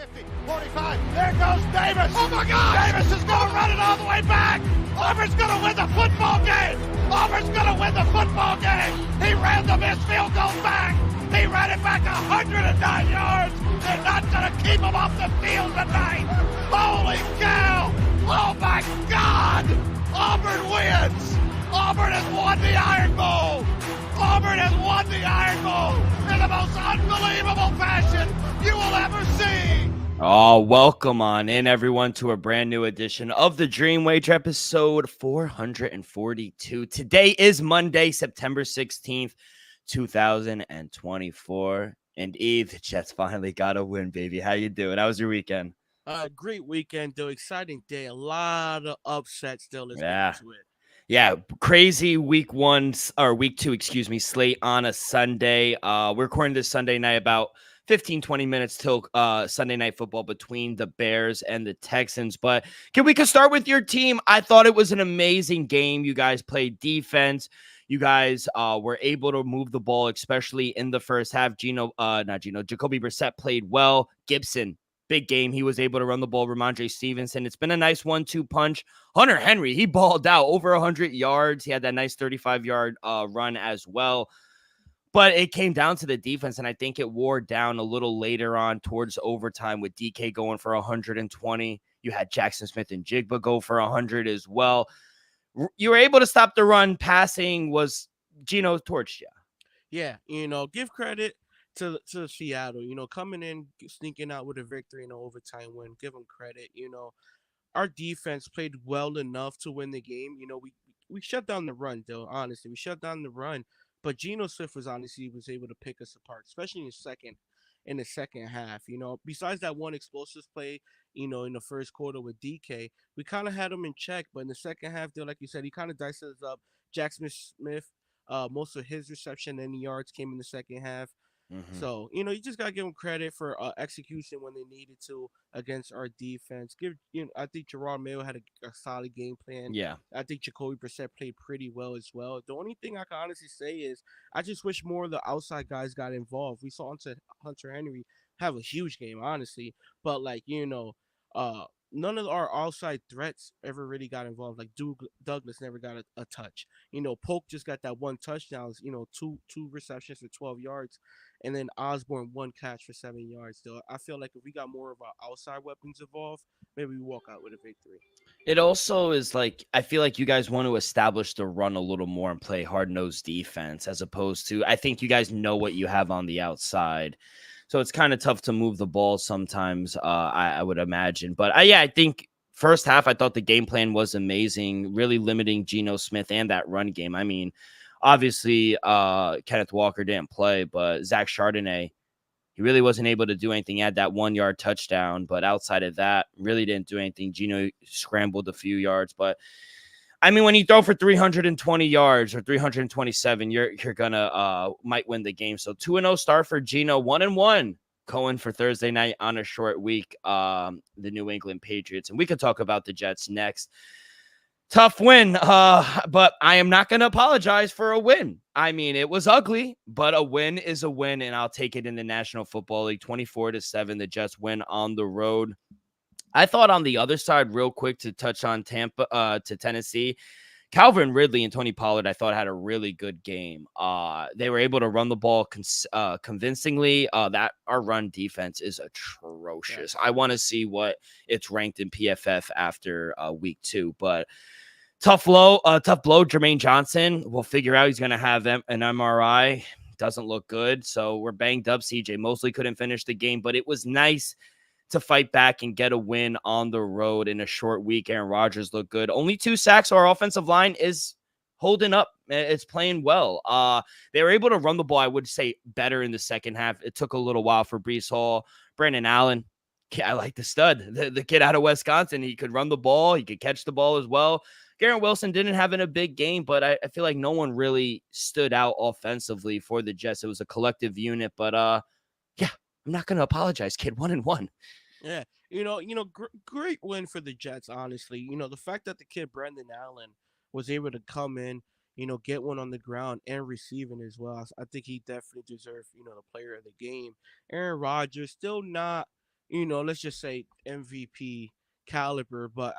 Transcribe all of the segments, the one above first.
50, 45. There goes Davis. Oh, my God. Davis is going to run it all the way back. Auburn's going to win the football game. Auburn's going to win the football game. He ran the missed field goal back. He ran it back 109 yards. They're not going to keep him off the field tonight. Holy cow. Oh, my God. Auburn wins. Auburn has won the Iron Bowl. Auburn has won the Iron Bowl in the most unbelievable fashion you will ever see. Oh, welcome on in, everyone, to a brand new edition of the Dream Wager, episode 442. Today is Monday, September 16th, 2024. And Eve, the Jets finally got a win, baby. How you doing? How was your weekend? Great weekend, though. Exciting day. A lot of upsets still. Let's get into it. Yeah, crazy week two, slate on a Sunday. We're recording this Sunday night about 15, 20 minutes till Sunday night football between the Bears and the Texans. But we could start with your team. I thought it was an amazing game. You guys played defense. You guys were able to move the ball, especially in the first half. Jacoby Brissett played well. Gibson, big game. He was able to run the ball. Ramondre Stevenson. It's been a nice 1-2 punch. Hunter Henry, he balled out over 100 yards. He had that nice 35-yard run as well. But it came down to the defense, and I think it wore down a little later on towards overtime with DK going for 120. You had Jackson Smith and Jigba go for 100 as well. You were able to stop the run. Passing was Geno torched you. Yeah, give credit to Seattle. Coming in, sneaking out with a victory in an overtime win. Give them credit. Our defense played well enough to win the game. We shut down the run, though. Honestly, we shut down the run. But Geno Smith was able to pick us apart, especially in the second half. Besides that one explosive play, in the first quarter with DK, we kind of had him in check. But in the second half, though, like you said, he kind of diced us up. Jackson Smith, most of his reception and yards came in the second half. Mm-hmm. So, you just got to give them credit for execution when they needed to against our defense. I think Gerard Mayo had a solid game plan. Yeah. I think Jacoby Brissett played pretty well as well. The only thing I can honestly say is I just wish more of the outside guys got involved. We saw Hunter Henry have a huge game, honestly. But, none of our outside threats ever really got involved. Like Douglas never got a touch. Polk just got that one touchdown. Two receptions for 12 yards, and then Osborne one catch for 7 yards. Though I feel like if we got more of our outside weapons involved, maybe we walk out with a victory. It also is I feel like you guys want to establish the run a little more and play hard-nosed defense as opposed to, I think you guys know what you have on the outside. So it's kind of tough to move the ball sometimes, I would imagine. But I think first half, I thought the game plan was amazing, really limiting Geno Smith and that run game. I mean, obviously, Kenneth Walker didn't play, but Zach Charbonnet, he really wasn't able to do anything. He had that 1-yard touchdown, but outside of that, really didn't do anything. Geno scrambled a few yards, but I mean, when you throw for 320 yards or 327, you're gonna might win the game. So 2-0 start for Geno, 1-1 going for Thursday night on a short week. The New England Patriots, and we could talk about the Jets next. Tough win, but I am not going to apologize for a win. I mean, it was ugly, but a win is a win, and I'll take it in the National Football League. 24-7, the Jets win on the road. I thought on the other side, real quick, to touch on Tampa to Tennessee, Calvin Ridley and Tony Pollard, I thought, had a really good game. They were able to run the ball convincingly. That our run defense is atrocious. I want to see what it's ranked in PFF after week 2, but tough blow. Jermaine Johnson. We'll figure out. He's going to have an MRI. Doesn't look good. So we're banged up. CJ Mosley couldn't finish the game, but it was nice to fight back and get a win on the road in a short week. Aaron Rodgers looked good. Only 2 sacks. Our offensive line is holding up. It's playing well. They were able to run the ball, I would say, better in the second half. It took a little while for Breece Hall. Brandon Allen, I like the stud. The kid out of Wisconsin. He could run the ball. He could catch the ball as well. Garrett Wilson didn't have a big game, but I feel like no one really stood out offensively for the Jets. It was a collective unit, but I'm not going to apologize, kid. 1-1. Yeah, great win for the Jets, honestly. The fact that the kid Brandon Allen was able to come in, get one on the ground and receiving as well. I think he definitely deserved, the player of the game. Aaron Rodgers still not let's just say MVP caliber. But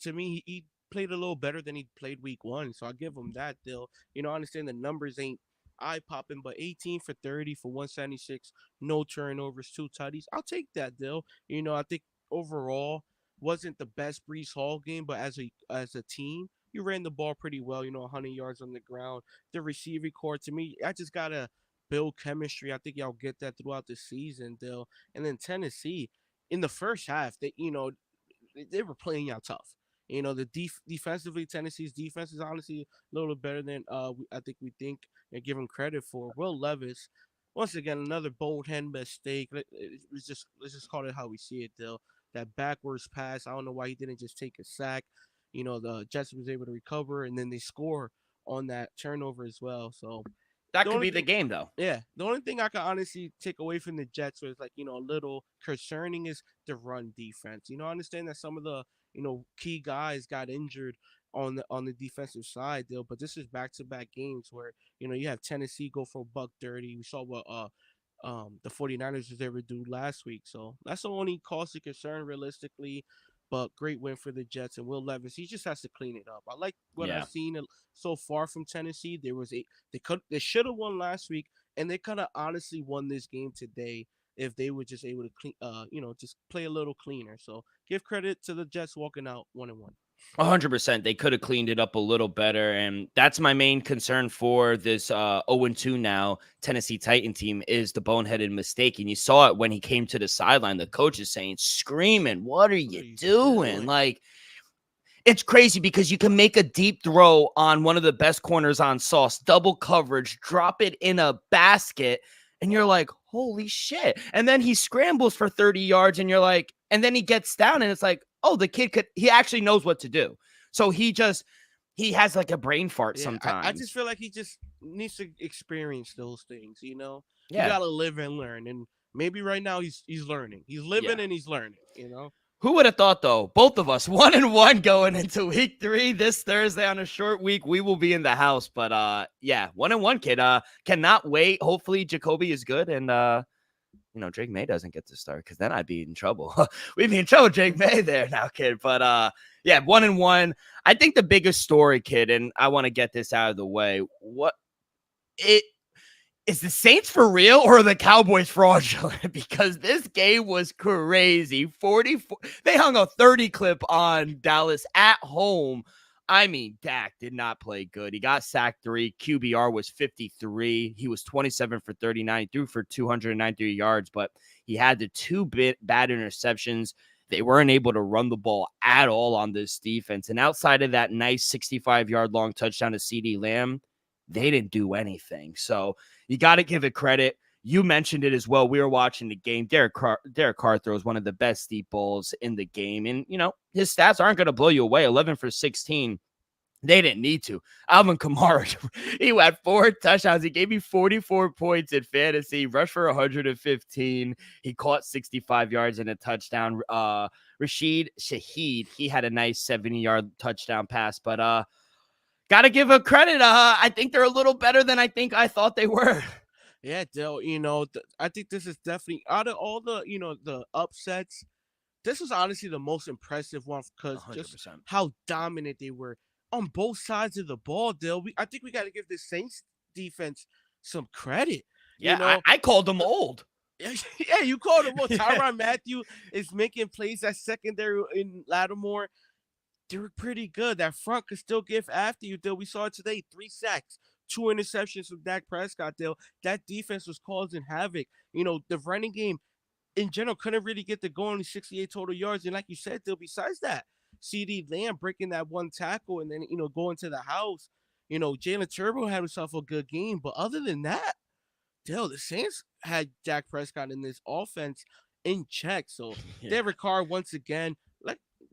to me, he played a little better than he played week one. So I give him that deal. I understand the numbers ain't eye popping, but 18 for 30 for 176, no turnovers, two tutties. I'll take that deal. I think overall wasn't the best Brees Hall game, but as a team, you ran the ball pretty well. 100 yards on the ground. The receiving core, to me, I just gotta build chemistry. I think y'all get that throughout the season, Dill. And then Tennessee, in the first half, they were playing out tough. The defensively, Tennessee's defense is honestly a little better than I think we think and give him credit for. Will Levis, once again, another bold hand mistake. Let's just call it how we see it, Dill. That backwards pass. I don't know why he didn't just take a sack. The Jets was able to recover, and then they score on that turnover as well. So That the could only be the thing, game, though. yeah, the only thing I can honestly take away from the Jets was like, a little concerning is the run defense. I understand that some of the, key guys got injured on the defensive side, deal, but this is back-to-back games where, you have Tennessee go for buck 30. We saw what the 49ers was able to do last week. So that's the only cause of concern realistically. But great win for the Jets and Will Levis. He just has to clean it up. I like what I've Yeah. seen so far from Tennessee. They should have won last week, and they could have honestly won this game today if they were just able to clean, just play a little cleaner. So give credit to the Jets walking out 1-1. 100%. They could have cleaned it up a little better. And that's my main concern for this 0-2 now Tennessee Titan team is the boneheaded mistake. And you saw it when he came to the sideline. The coach is saying, screaming, what are you doing? Like, it's crazy because you can make a deep throw on one of the best corners on Sauce, double coverage, drop it in a basket, and you're like, holy shit. And then he scrambles for 30 yards, and you're like, and then he gets down, and it's like, oh, the kid he actually knows what to do. So he has like a brain fart sometimes. I just feel like he just needs to experience those things, Yeah. You gotta live and learn. And maybe right now he's learning. He's living and he's learning, Who would have thought, though? Both of us, 1-1 going into week 3 this Thursday on a short week. We will be in the house, but yeah, 1-1, kid. Cannot wait. Hopefully, Jacoby is good, and Drake May doesn't get to start because then I'd be in trouble. We'd be in trouble, Drake May there now, kid. But yeah, 1-1. I think the biggest story, kid, and I want to get this out of the way. Is the Saints for real or are the Cowboys fraudulent? Because this game was crazy. 44. They hung a 30 clip on Dallas at home. I mean, Dak did not play good. He got sacked 3. QBR was 53. He was 27 for 39. Threw for 293 yards, but he had the 2 bad interceptions. They weren't able to run the ball at all on this defense. And outside of that nice 65-yard long touchdown to CeeDee Lamb, they didn't do anything. So you got to give it credit. You mentioned it as well. We were watching the game. Derek Carr throws one of the best deep balls in the game. And, his stats aren't going to blow you away. 11 for 16. They didn't need to. Alvin Kamara, he had 4 touchdowns. He gave me 44 points in fantasy, rushed for 115. He caught 65 yards in a touchdown. Rashid Shaheed, he had a nice 70-yard touchdown pass. But got to give a credit. I think they're a little better than I thought they were. Yeah, Dale, I think this is definitely out of all the, the upsets, this was honestly the most impressive one because just how dominant they were on both sides of the ball, Dale. I think we got to give the Saints defense some credit. Yeah, I called them old. Yeah, you called them old. Tyrann Mathieu is making plays at secondary in Lattimore. They were pretty good. That front could still give after you, Dale. We saw it today. 3 sacks, 2 interceptions from Dak Prescott, Dale. That defense was causing havoc. The running game in general couldn't really get to go, only 68 total yards. And like you said, Dale, besides that, CeeDee Lamb breaking that 1 tackle and then, going to the house. Jalen Turbo had himself a good game. But other than that, Dale, the Saints had Dak Prescott in this offense in check. So Derek Carr, once again,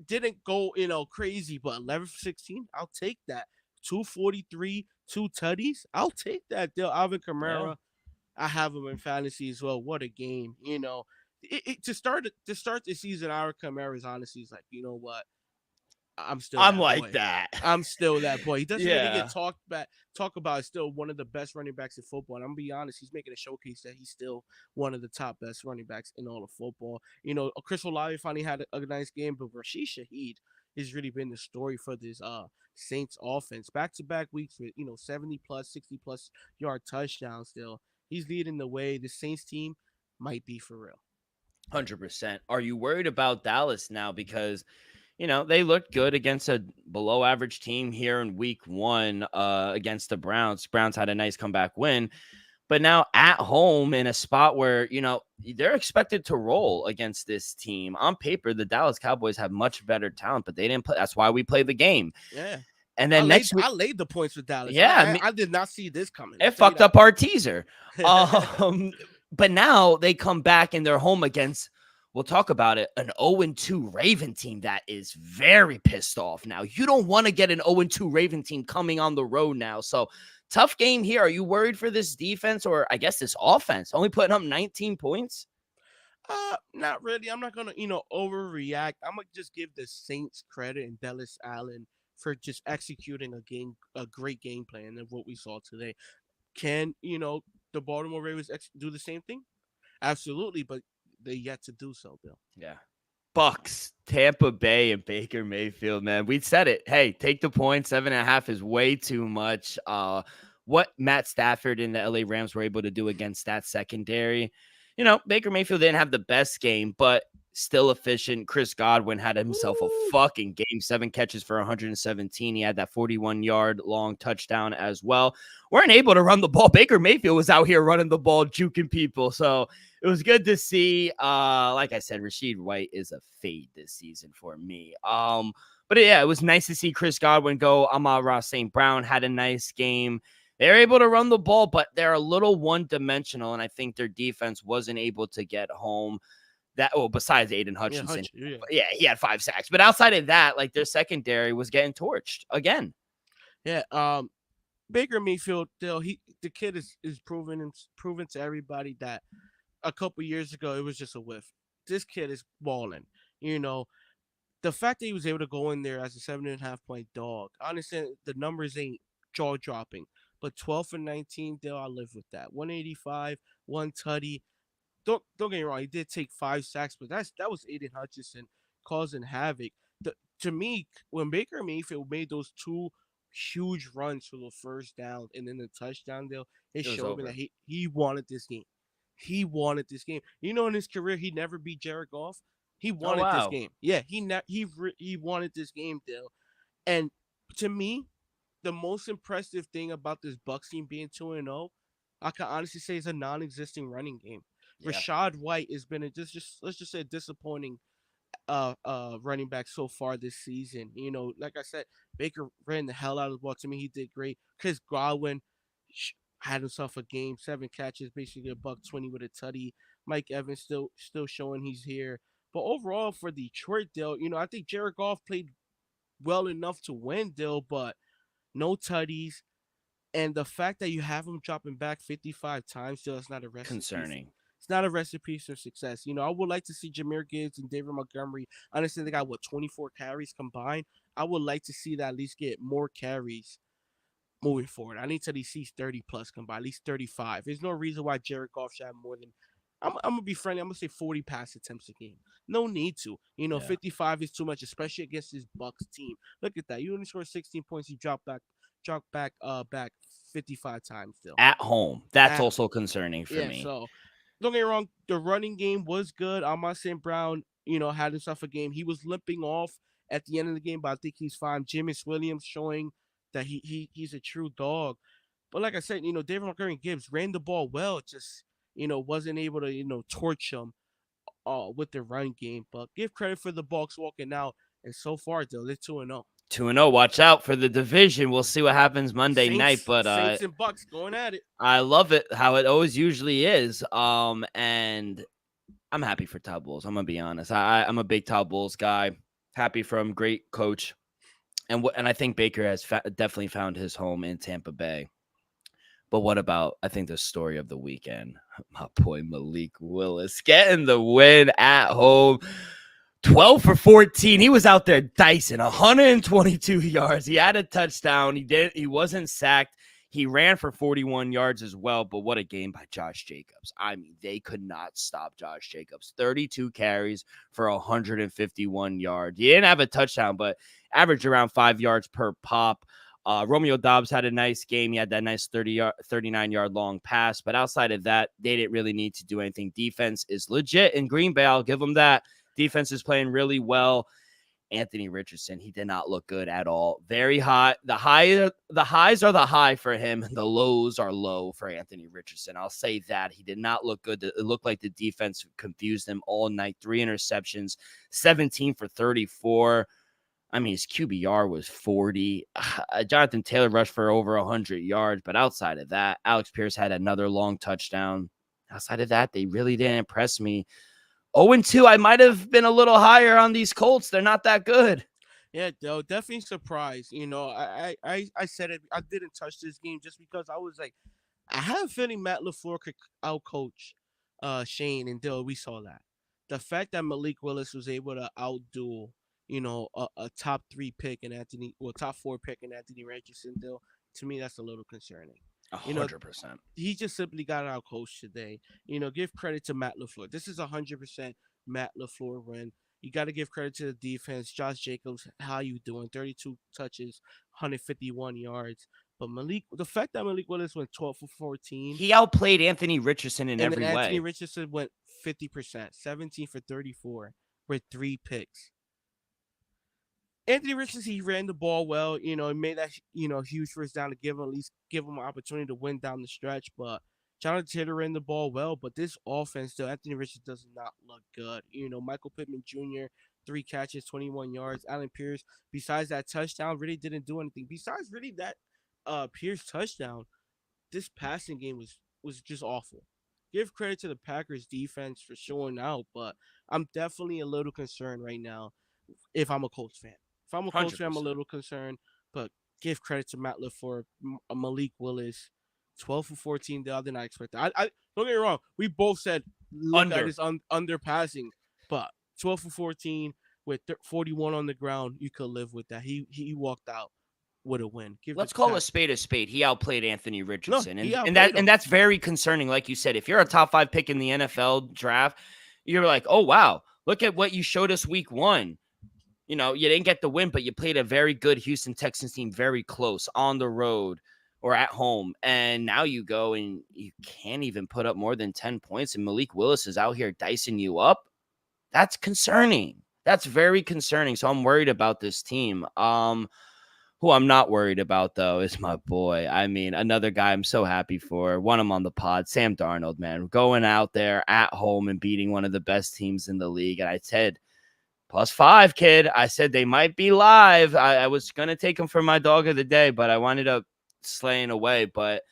didn't go, crazy, but 11 for 16, I'll take that. 243, 2 tutties, I'll take that. Dale, Alvin Kamara, I have him in fantasy as well. What a game, To start the season, our Kamara is honestly like, you know what? I'm still I'm that like boy. that. I'm still that boy. He doesn't really Yeah. get talk about. Is still one of the best running backs in football. And I'm gonna be honest, he's making a showcase that he's still one of the top best running backs in all of football. Chris Olave finally had a nice game, but Rashid Shaheed has really been the story for this Saints offense. Back to back weeks with 70 plus, 60 plus yard touchdowns. Still, he's leading the way. The Saints team might be for real. 100%. Are you worried about Dallas now? Because, they looked good against a below average team here in week 1 against the Browns. Browns had a nice comeback win. But now at home in a spot where, they're expected to roll against this team. On paper, the Dallas Cowboys have much better talent, but they didn't play. That's why we play the game. Yeah. And then next week, I laid the points with Dallas. yeah, I did not see this coming. it fucked up our teaser. But now they come back and they're home against, we'll talk about it, an 0-2 Raven team that is very pissed off now. You don't want to get an 0-2 Raven team coming on the road now. So tough game here. Are you worried for this defense or I guess this offense? Only putting up 19 points? Not really. I'm not gonna, overreact. I'm gonna just give the Saints credit and Dallas Allen for just executing a great game plan of what we saw today. Can the Baltimore Ravens do the same thing? Absolutely, but they yet to do so, Bill. Yeah. Bucks, Tampa Bay, and Baker Mayfield, man. We said it. Hey, take the point. 7.5 is way too much. What Matt Stafford and the LA Rams were able to do against that secondary. Baker Mayfield didn't have the best game, but still efficient. Chris Godwin had himself a fucking game. 7 catches for 117. He had that 41-yard long touchdown as well. Weren't able to run the ball. Baker Mayfield was out here running the ball, juking people. So it was good to see. Like I said, Rachaad White is a fade this season for me. But yeah, it was nice to see Chris Godwin go. Amon-Ra St. Brown had a nice game. They're able to run the ball, but they're a little one-dimensional, and I think their defense wasn't able to get home. Besides Aiden Hutchinson. Yeah, he had 5 sacks. But outside of that, like their secondary was getting torched again. Yeah, Baker Mayfield, the kid is proven to everybody that a couple years ago it was just a whiff. This kid is balling. The fact that he was able to go in there as a 7.5-point dog. Honestly, the numbers ain't jaw dropping, but 12 for 19, I live with that. 185, 1 tutty. Don't get me wrong, he did take 5 sacks, but that was Aiden Hutchinson causing havoc. To me, when Baker Mayfield made those 2 huge runs for the first down and then the touchdown, it showed me that he wanted this game. He wanted this game. In his career, he never beat Jared Goff. He wanted this game. Yeah, he wanted this game, Dale. And to me, the most impressive thing about this Bucs team being 2-0, I can honestly say is a non-existing running game. Yeah. Rachaad White has been let's just say a disappointing running back so far this season. Like I said, Baker ran the hell out of the ball. To me, he did great. Chris Godwin had himself a game, 7 catches, basically a $120 with a tutty. Mike Evans still showing he's here. But overall for Detroit, Dale, I think Jared Goff played well enough to win, Dale, but no tutties. And the fact that you have him dropping back 55 times, Dale, is not a recipe. Concerning. It's not a recipe for success. I would like to see Jahmyr Gibbs and David Montgomery. Honestly, they got 24 carries combined. I would like to see that at least get more carries moving forward. I need to at least see 30 plus combined, at least 35. There's no reason why Jared Goff should have more than. I'm gonna be friendly. I'm gonna say 40 pass attempts a game. No need to. 55 is too much, especially against this Bucs team. Look at that. You only scored 16 points. You dropped back 55 times still at home. That's also concerning for me. So don't get me wrong, the running game was good. Amon St. Brown, had himself a game. He was limping off at the end of the game, but I think he's fine. Jameis Williams showing that he's a true dog. But like I said, David Montgomery Gibbs ran the ball well, just wasn't able to torch him with the run game. But give credit for the Bucs walking out, and so far they're 2-0. 2-0. Watch out for the division. We'll see what happens Monday night. But Saints and Bucs going at it. I love it, how it always usually is. And I'm happy for Todd Bowles. I'm gonna be honest. I'm a big Todd Bowles guy. Happy for him. Great coach. And I think Baker has definitely found his home in Tampa Bay. But what about, I think, the story of the weekend? My boy Malik Willis getting the win at home. 12 for 14. He was out there dicing 122 yards. He had a touchdown. He wasn't sacked. He ran for 41 yards as well, but what a game by Josh Jacobs. I mean, they could not stop Josh Jacobs. 32 carries for 151 yards. He didn't have a touchdown, but averaged around 5 yards per pop. Romeo Dobbs had a nice game. He had that nice 39-yard long pass, but outside of that, they didn't really need to do anything. Defense is legit in Green Bay. I'll give them that. Defense is playing really well. Anthony Richardson, he did not look good at all. Very high. The highs are the high for him. The lows are low for Anthony Richardson. I'll say that. He did not look good. It looked like the defense confused him all night. 3 interceptions, 17 for 34. I mean, his QBR was 40. Jonathan Taylor rushed for over 100 yards. But outside of that, Alex Pierce had another long touchdown. Outside of that, they really didn't impress me. 0-2, I might have been a little higher on these Colts. They're not that good. Yeah, though, definitely surprised. I said it. I didn't touch this game just because I was like, I have a feeling Matt LaFleur could outcoach Shane and Dill. We saw that. The fact that Malik Willis was able to outduel, a top 3 pick in top 4 pick in Anthony Richardson, Dill, to me that's a little concerning. 100%. He just simply got out coached today. Give credit to Matt LaFleur. This is 100% Matt LaFleur win. You got to give credit to the defense. Josh Jacobs, how you doing? 32 touches, 151 yards. But the fact that Malik Willis went 12 for 14. He outplayed Anthony Richardson in every way. And Anthony Richardson went 50%, 17 for 34 with 3 picks. Anthony Richardson, he ran the ball well. He made that huge first down to give him an opportunity to win down the stretch. But Jonathan Taylor ran the ball well. But this offense, still, Anthony Richardson does not look good. Michael Pittman Jr., 3 catches, 21 yards. Allen Pierce, besides that touchdown, really didn't do anything. Besides really that Pierce touchdown, this passing game was just awful. Give credit to the Packers defense for showing out, but I'm definitely a little concerned right now if I'm a Colts fan. If I'm a Colts fan, I'm a little concerned, but give credit to Matt LaFleur, Malik Willis, 12 for 14 the other night. Expected. I don't get me wrong. We both said look at his underpassing, but 12 for 14 with 41 on the ground, you could live with that. He walked out with a win. Let's call a spade a spade. He outplayed Anthony Richardson, No, and that's very concerning. Like you said, if you're a top 5 pick in the NFL draft, you're like, oh wow, look at what you showed us week 1. You didn't get the win, but you played a very good Houston Texans team, very close on the road or at home. And now you go and you can't even put up more than 10 points. And Malik Willis is out here dicing you up. That's concerning. That's very concerning. So I'm worried about this team. Who I'm not worried about, though, is my boy. I mean, another guy I'm so happy for. Want him on the pod, Sam Darnold, man. Going out there at home and beating one of the best teams in the league. And I said, +5, kid. I said they might be live. I was going to take them for my dog of the day, but I wound up slaying away. But,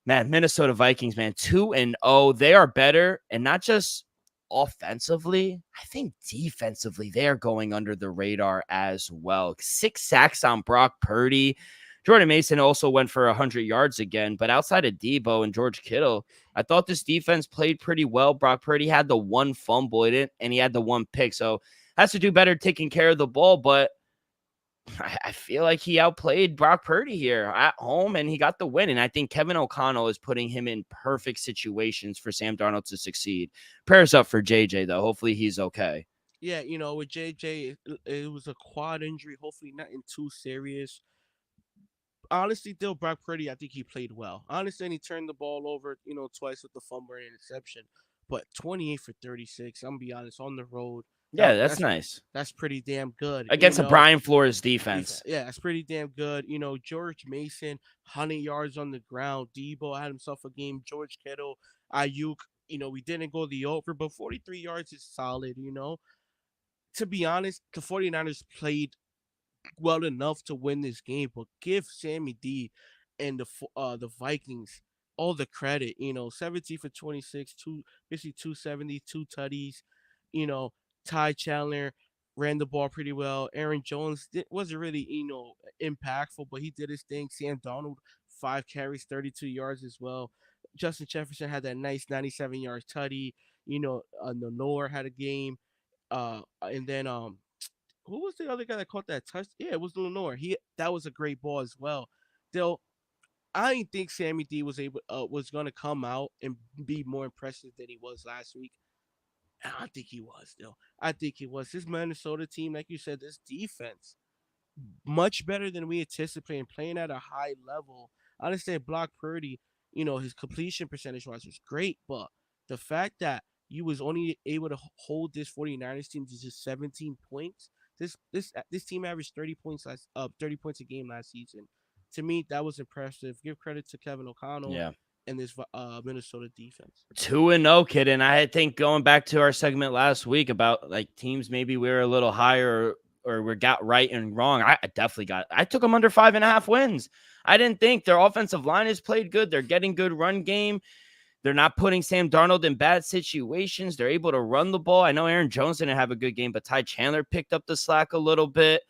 man, Minnesota Vikings, man, 2-0. They are better, and not just offensively. I think defensively, they are going under the radar as well. 6 sacks on Brock Purdy. Jordan Mason also went for 100 yards again, but outside of Debo and George Kittle, I thought this defense played pretty well. Brock Purdy had the 1 fumble in it, and he had the 1 pick, so has to do better taking care of the ball, but I feel like he outplayed Brock Purdy here at home, and he got the win, and I think Kevin O'Connell is putting him in perfect situations for Sam Darnold to succeed. Prayers up for JJ, though. Hopefully he's okay. Yeah, with JJ, it was a quad injury. Hopefully nothing too serious. Honestly, Brock Purdy, I think he played well. Honestly, and he turned the ball over, twice with the fumble and interception. But 28 for 36, I'm going to be honest, on the road. Yeah, that's nice. That's pretty damn good. Against a Brian Flores defense. Yeah, that's pretty damn good. George Mason, 100 yards on the ground. Debo had himself a game. George Kittle, Ayuk, we didn't go the over, but 43 yards is solid, To be honest, the 49ers played well enough to win this game, but give Sammy D and the Vikings all the credit. 17 for 26, basically 270, 2 tutties. Ty Chandler ran the ball pretty well. Aaron Jones wasn't really impactful, but he did his thing. Sam Donald, 5 carries, 32 yards as well. Justin Jefferson had that nice 97-yard tutty. Lenore had a game. And then who was the other guy that caught that touch? Yeah, it was Lenore. That was a great ball as well. Still, I didn't think Sammy D was gonna come out and be more impressive than he was last week. I think he was still. I think he was. This Minnesota team, like you said, this defense much better than we anticipated, playing at a high level. I understand Brock Purdy, his completion percentage wise was great, but the fact that you was only able to hold this 49ers team to just 17 points. This team averaged 30 points a game last season. To me, that was impressive. Give credit to Kevin O'Connell Yeah. and this Minnesota defense. 2-0, kid. And I think going back to our segment last week about like teams maybe we were a little higher or we got right and wrong. I definitely I took them under 5.5 wins. I didn't think their offensive line has played good. They're getting good run game. They're not putting Sam Darnold in bad situations. They're able to run the ball. I know Aaron Jones didn't have a good game, but Ty Chandler picked up the slack a little bit.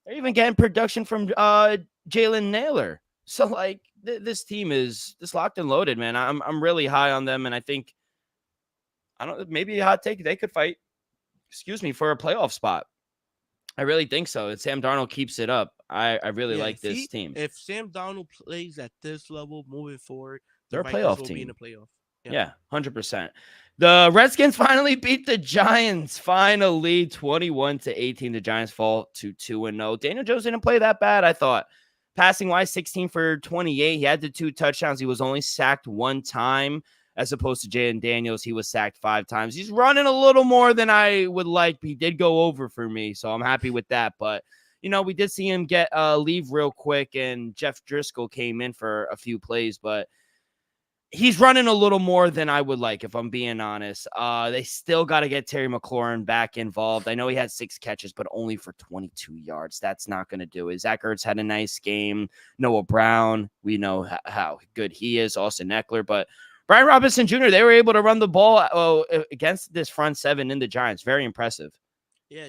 They're even getting production from Jalen Naylor. So like this team is just locked and loaded, man. I'm really high on them, and I think maybe a hot take, they could fight. For a playoff spot. I really think so. And Sam Darnold keeps it up. I really like this team. If Sam Darnold plays at this level moving forward, they're a Vikings playoff will team. be in the playoff. Yeah, 100%. The Redskins finally beat the Giants. Finally, 21-18. The Giants fall to 2-0. Daniel Jones didn't play that bad, I thought. Passing wise, 16 for 28. He had the 2 touchdowns. He was only sacked 1 time, as opposed to Jaden Daniels. He was sacked 5 times. He's running a little more than I would like. He did go over for me, so I'm happy with that. But, we did see him get leave real quick, and Jeff Driscoll came in for a few plays, but he's running a little more than I would like, if I'm being honest. They still got to get Terry McLaurin back involved. I know he had 6 catches, but only for 22 yards. That's not going to do it. Zach Ertz had a nice game. Noah Brown, we know how good he is. Austin Eckler, but Brian Robinson Jr., they were able to run the ball against this front 7 in the Giants. Very impressive. Yeah,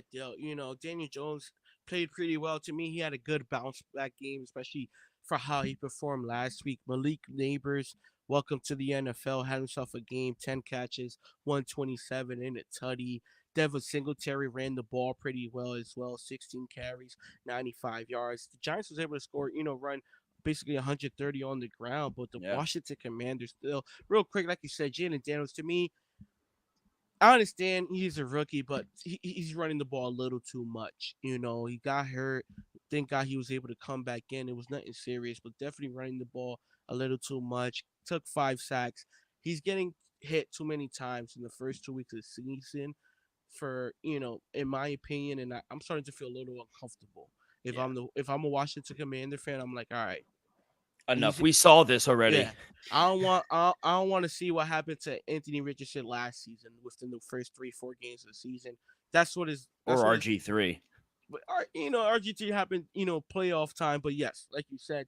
Daniel Jones played pretty well. To me, he had a good bounce back game, especially for how he performed last week. Malik Neighbors, welcome to the NFL, had himself a game, 10 catches, 127 in a tutty. Devin Singletary ran the ball pretty well as well, 16 carries, 95 yards. The Giants was able to score, run basically 130 on the ground, but the Washington Commanders still, real quick, like you said, Jalen Daniels, to me, I understand he's a rookie, but he's running the ball a little too much. He got hurt. Thank God he was able to come back in. It was nothing serious, but definitely running the ball a little too much. Took 5 sacks. He's getting hit too many times in the first 2 weeks of the season for, in my opinion, and I'm starting to feel a little uncomfortable. If I'm a Washington Commander fan, I'm like, all right. Enough. We saw this already. Yeah. I don't want to see what happened to Anthony Richardson last season within the first 3-4 games of the season. That's what RG3. But RG3 happened, playoff time. But yes, like you said,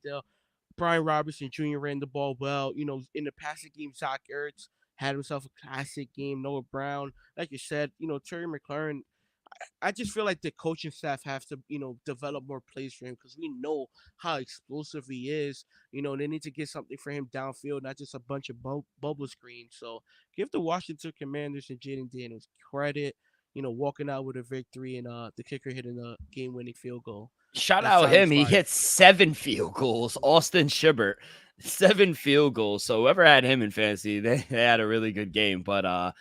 Brian Robinson Jr. ran the ball well. In the passing game, Zach Ertz had himself a classic game. Noah Brown, like you said, Terry McLaurin. I just feel like the coaching staff has to, develop more plays for him because we know how explosive he is. They need to get something for him downfield, not just a bunch of bubble screens. So give the Washington Commanders and Jaden Daniels credit, walking out with a victory and the kicker hitting a game-winning field goal. Shout out him. He hit 7 field goals. Austin Schibert, 7 field goals. So whoever had him in fantasy, they had a really good game. But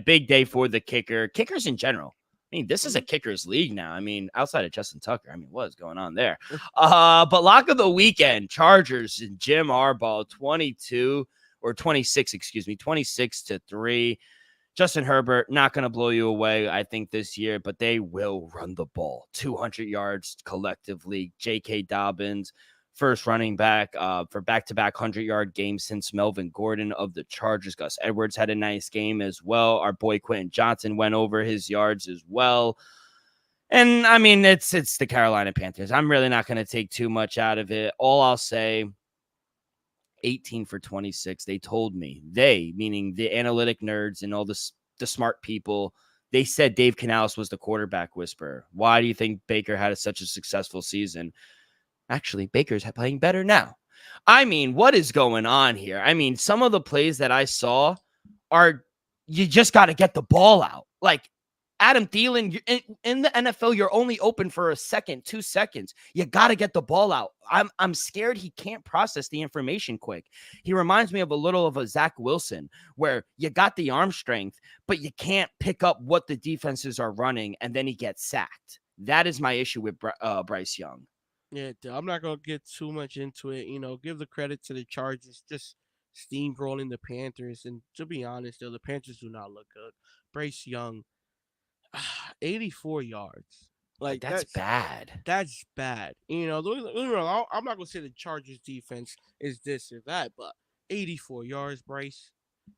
big day for the kicker. Kickers in general. I mean, this is a kicker's league now. I mean, outside of Justin Tucker, what is going on there? But lock of the weekend, Chargers and Jim Harbaugh, 26-3. Justin Herbert, not going to blow you away, I think, this year, but they will run the ball. 200 yards collectively. J.K. Dobbins, first running back for back-to-back 100-yard games since Melvin Gordon of the Chargers. Gus Edwards had a nice game as well. Our boy Quentin Johnson went over his yards as well. And, it's the Carolina Panthers. I'm really not going to take too much out of it. All I'll say, 18 for 26. They told me, meaning the analytic nerds and all the smart people, they said Dave Canales was the quarterback whisperer. Why do you think Baker had such a successful season? Actually, Baker's playing better now. What is going on here? Some of the plays that I saw are, you just got to get the ball out. Like, Adam Thielen, in the NFL, you're only open for a second, 2 seconds. You got to get the ball out. I'm scared he can't process the information quick. He reminds me of a little of a Zach Wilson, where you got the arm strength, but you can't pick up what the defenses are running, and then he gets sacked. That is my issue with Bryce Young. Yeah, I'm not gonna get too much into it. Give the credit to the Chargers, just steamrolling the Panthers. And to be honest, though, the Panthers do not look good. Bryce Young, 84 yards. Like, that's bad. That's bad. I'm not gonna say the Chargers defense is this or that, but 84 yards, Bryce.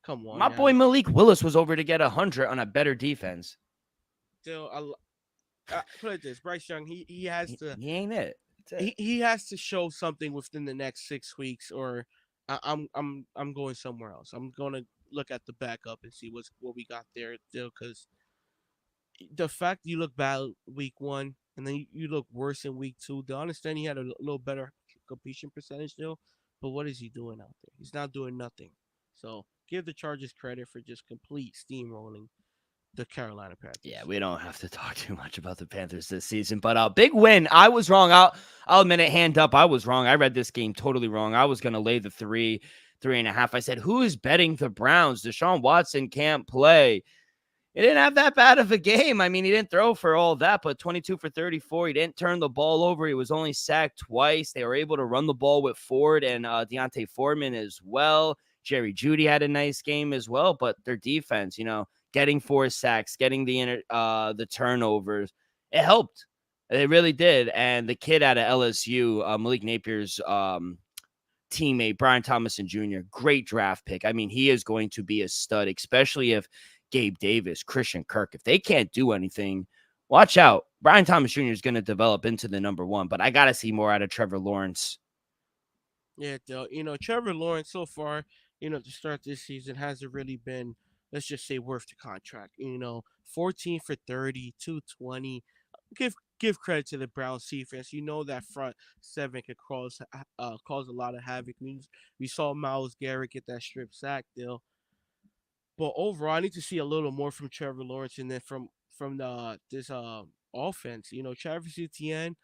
Come on, My boy Malik Willis was over to get 100 on a better defense. Still, put it this: Bryce Young, he has to. He ain't it. He has to show something within the next 6 weeks, or I'm going somewhere else. I'm gonna look at the backup and see what we got there still, because the fact you look bad week 1 and then you look worse in week 2. I understand he had a little better completion percentage still, but what is he doing out there? He's not doing nothing. So give the Chargers credit for just complete steamrolling the Carolina Panthers. Yeah, we don't have to talk too much about the Panthers this season, but big win. I was wrong. I'll admit it, hand up. I was wrong. I read this game totally wrong. I was going to lay the 3.5. I said, who is betting the Browns? Deshaun Watson can't play. He didn't have that bad of a game. I mean, he didn't throw for all that, but 22 for 34. He didn't turn the ball over. He was only sacked twice. They were able to run the ball with Ford and Deontay Foreman as well. Jerry Jeudy had a nice game as well, but their defense, getting 4 sacks, getting the turnovers, it helped. It really did. And the kid out of LSU, Malik Napier's teammate, Brian Thomason Jr., great draft pick. I mean, he is going to be a stud, especially if Gabe Davis, Christian Kirk, if they can't do anything, watch out. Brian Thomas Jr. is going to develop into the number 1, but I got to see more out of Trevor Lawrence. Yeah, Trevor Lawrence so far, to start this season hasn't really been, let's just say, worth the contract. 14 for 30, 220. Give credit to the Browns defense. That front 7 could cause a lot of havoc. We saw Myles Garrett get that strip sack deal. But overall, I need to see a little more from Trevor Lawrence, and then from this offense. Travis Etienne,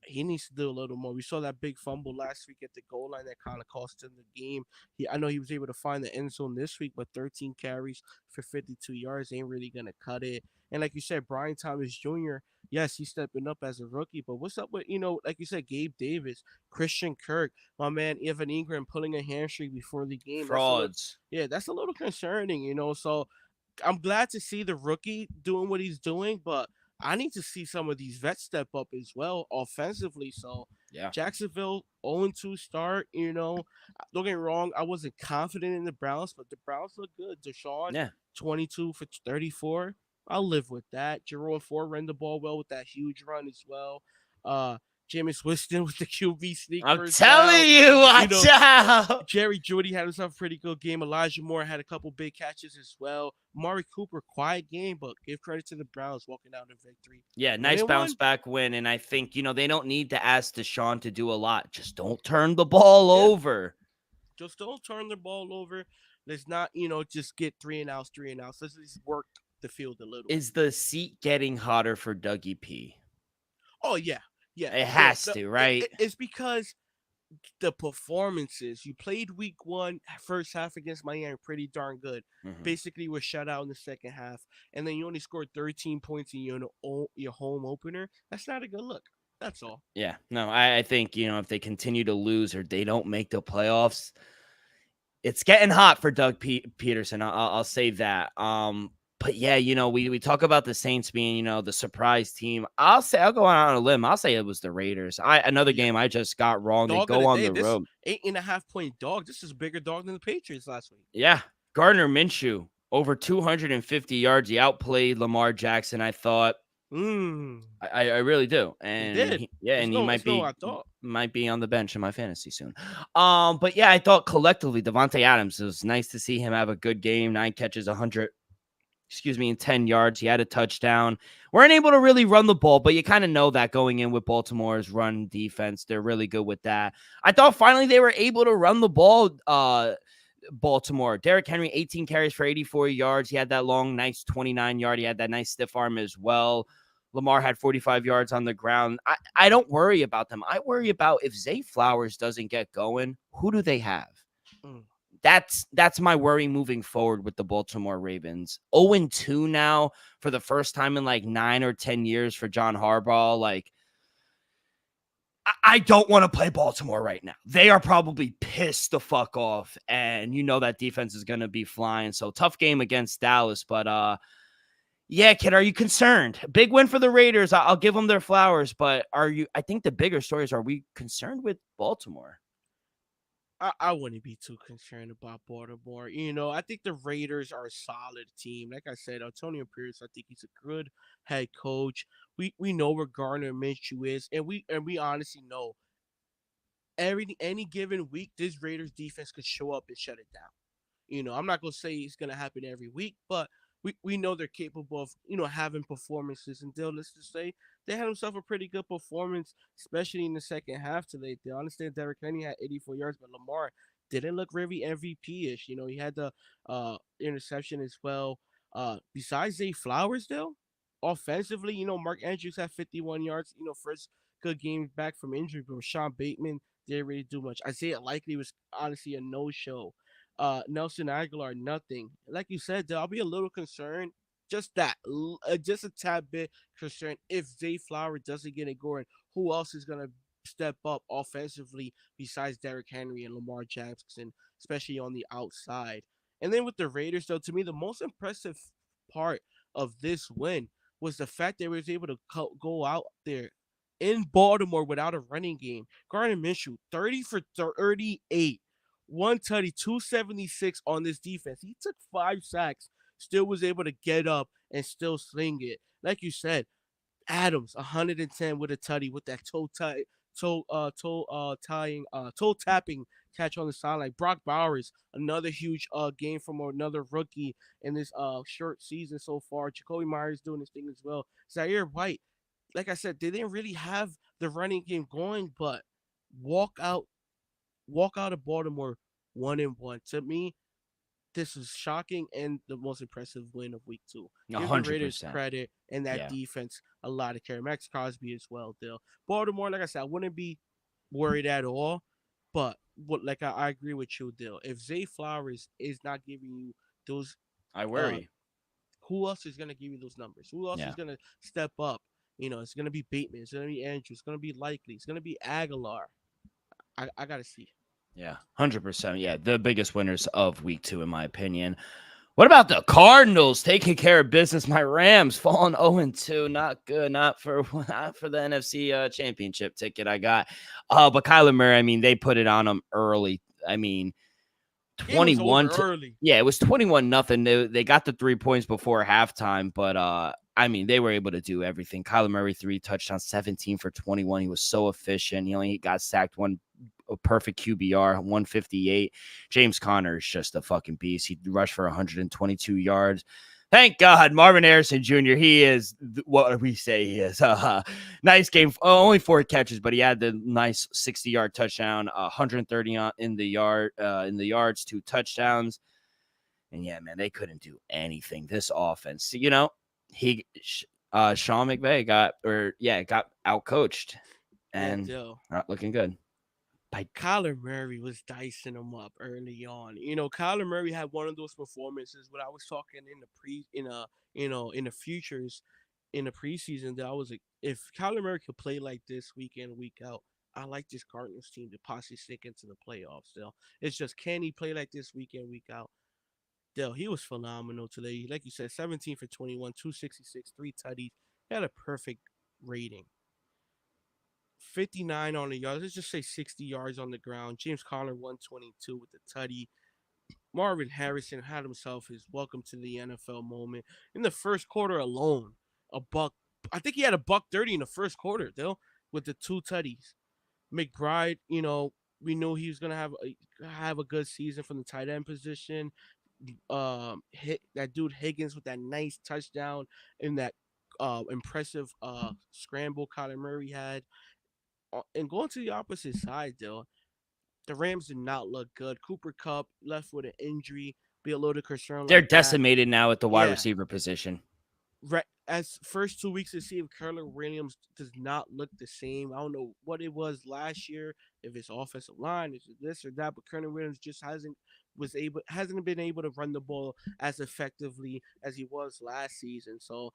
he needs to do a little more. We saw that big fumble last week at the goal line that kind of cost him the game. I know he was able to find the end zone this week, but 13 carries for 52 yards ain't really gonna cut it. And like you said, Brian Thomas Jr., yes, he's stepping up as a rookie, but what's up with, like you said, Gabe Davis, Christian Kirk, my man Evan Ingram pulling a hamstring before the game. Frauds. That's a little concerning, So I'm glad to see the rookie doing what he's doing, but I need to see some of these vets step up as well offensively. So yeah, Jacksonville 0-2 start. Don't get me wrong, I wasn't confident in the Browns, but the Browns look good. Deshaun, 22 for 34. I'll live with that. Jerome Ford ran the ball well with that huge run as well. Jameis Winston with the QB sneak. I'm telling you, watch out. Jerry Jeudy had himself a pretty good game. Elijah Moore had a couple big catches as well. Mari Cooper, quiet game, but give credit to the Browns walking out in victory. Yeah, nice bounce back win. And I think, they don't need to ask Deshaun to do a lot. Just don't turn the ball over. Just don't turn the ball over. Let's not, just get 3 and outs. Let's just work the field a little. Is the seat getting hotter for Dougie P? Oh, yeah. Yeah, it has to, right? It's because the performances. You played week 1, first half against Miami, pretty darn good. Mm-hmm. Basically, was shut out in the second half, and then you only scored 13 points in your home opener. That's not a good look. That's all. Yeah, no, I think if they continue to lose or they don't make the playoffs, it's getting hot for Doug Peterson. I'll say that. But yeah, we talk about the Saints being, the surprise team. I'll go on a limb. I'll say it was the Raiders. Another game I just got wrong. They go on the road. 8.5-point dog. This is a bigger dog than the Patriots last week. Yeah. Gardner Minshew, over 250 yards. He outplayed Lamar Jackson, I thought. I really do. And he might be on the bench in my fantasy soon. But yeah, I thought collectively Devontae Adams, it was nice to see him have a good game. 9 catches, 10 yards. He had a touchdown. Weren't able to really run the ball, but you kind of know that going in with Baltimore's run defense. They're really good with that. I thought finally they were able to run the ball. Baltimore. Derrick Henry, 18 carries for 84 yards. He had that long, nice 29-yard. He had that nice stiff arm as well. Lamar had 45 yards on the ground. I don't worry about them. I worry about if Zay Flowers doesn't get going, who do they have? Mm. That's my worry moving forward with the Baltimore Ravens. 0-2 now for the first time in like 9 or 10 years for John Harbaugh. Like, I don't want to play Baltimore right now. They are probably pissed the fuck off, and you know that defense is going to be flying. So tough game against Dallas, but yeah, kid, are you concerned? Big win for the Raiders. I'll give them their flowers, but are you? I think the bigger story is: are we concerned with Baltimore? I wouldn't be too concerned about Baltimore. I think the Raiders are a solid team. Like I said, Antonio Pierce, I think he's a good head coach. We know where Gardner Minshew is, and we honestly know any given week this Raiders defense could show up and shut it down. I'm not gonna say it's gonna happen every week, but we know they're capable of having performances. And Dale, let's just say they had themselves a pretty good performance, especially in the second half today. They understand Derrick Henry had 84 yards, but Lamar didn't look very MVP-ish. He had the interception as well. Besides Zay Flowers, though, offensively, Mark Andrews had 51 yards. First good game back from injury, but Sean Bateman didn't really do much. Isaiah Likely was honestly a no-show. Nelson Aguilar, nothing. Like you said, I'll be a little concerned. Just that, just a tad bit concerned if Zay Flower doesn't get it going. Who else is gonna step up offensively besides Derrick Henry and Lamar Jackson, especially on the outside? And then with the Raiders, though, to me the most impressive part of this win was the fact they was able to go out there in Baltimore without a running game. Gardner Minshew, 30 for 38. One tutty, 276 on this defense. He took 5 sacks, still was able to get up and still sling it. Like you said, Adams, 110 with a tutty with that toe tapping catch on the sideline. Brock Bowers, another huge game from another rookie in this short season so far. Jacoby Myers doing his thing as well. Zaire White, like I said, they didn't really have the running game going, but walk out walk out of Baltimore 1-1. To me, this is shocking and the most impressive win of week 2. Give the Raiders 100%. credit and that Yeah. defense a lot of care. Max Crosby as well, Dill. Baltimore, like I said, I wouldn't be worried at all. But I agree with you, Dill. If Zay Flowers is not giving you those, I uh, worry. who else is gonna give you those numbers? Who else Yeah. is gonna step up? It's gonna be Bateman. It's gonna be Andrews. It's gonna be Likely. It's gonna be Aguilar. I gotta see. Yeah. 100%. Yeah. The biggest winners of week 2, in my opinion. What about the Cardinals taking care of business? My Rams falling 0-2. Not good. Not for the NFC championship ticket I got. But Kyler Murray, I mean, they put it on him early. I mean, Game was over 21 to early. yeah, it was 21-0. They got the 3 points before halftime, but I mean, they were able to do everything. Kyler Murray 3 touchdowns, 17 for 21. He was so efficient. He only got sacked a perfect QBR, 158. James Conner is just a fucking beast. He rushed for 122 yards. Thank God, Marvin Harrison Jr. He is what we say he is. Nice game. Only 4 catches, but he had the nice 60-yard touchdown, 130 in the yards, 2 touchdowns. And yeah, man, they couldn't do anything. This offense, Sean McVay got out coached and not looking good. Kyler Murray was dicing him up early on. Kyler Murray had one of those performances when I was talking in the futures in the preseason that I was like, if Kyler Murray could play like this week in, week out, I like this Cardinals team to possibly stick into the playoffs. Still, it's just can he play like this week in, week out? Still, he was phenomenal today. Like you said, 17 for 21, 266, 3 tutties. He had a perfect rating. 59 on the yards. Let's just say 60 yards on the ground. James Conner 122 with the tutty. Marvin Harrison had himself his welcome to the NFL moment in the first quarter alone. I think he had a $130 in the first quarter, though, with the 2 tutties. McBride, we knew he was gonna have a good season from the tight end position. Hit that dude Higgins with that nice touchdown and that impressive scramble Kyler Murray had. And going to the opposite side, though, the Rams did not look good. Cooper Cup left with an injury. Be a little concerned They're like that. decimated now at the wide Yeah, receiver position. as first 2 weeks to see if Curler Williams does not look the same. I don't know what it was last year, if it's offensive line, is it this or that, but Curler Williams just hasn't been able to run the ball as effectively as he was last season. So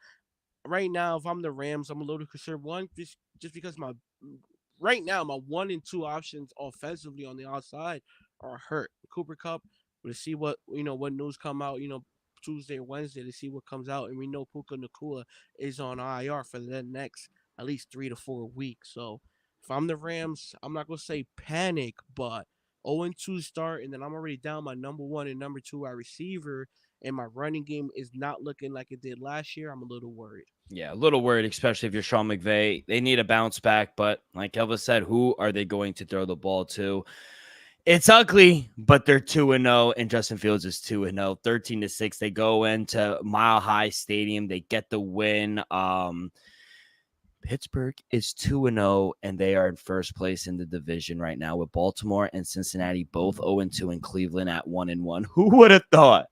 right now, if I'm the Rams, I'm a little concerned. One, just because my right now my 1 and 2 options offensively on the outside are hurt. Cooper Cup, we'll see what news come out. Tuesday or Wednesday to see what comes out, and we know Puka Nakua is on IR for the next at least 3 to 4 weeks. So if I'm the Rams, I'm not gonna say panic, but 0-2 start, and then I'm already down my number one and number two wide receiver, and my running game is not looking like it did last year. I'm a little worried. Yeah, a little worried, especially if you're Sean McVay. They need a bounce back, but like Elvis said, who are they going to throw the ball to? It's ugly, but they're 2-0, and Justin Fields is 2-0, 13-6. They go into Mile High Stadium. They get the win. Pittsburgh is 2-0, and they are in first place in the division right now with Baltimore and Cincinnati both 0-2 and Cleveland at 1-1. Who would have thought?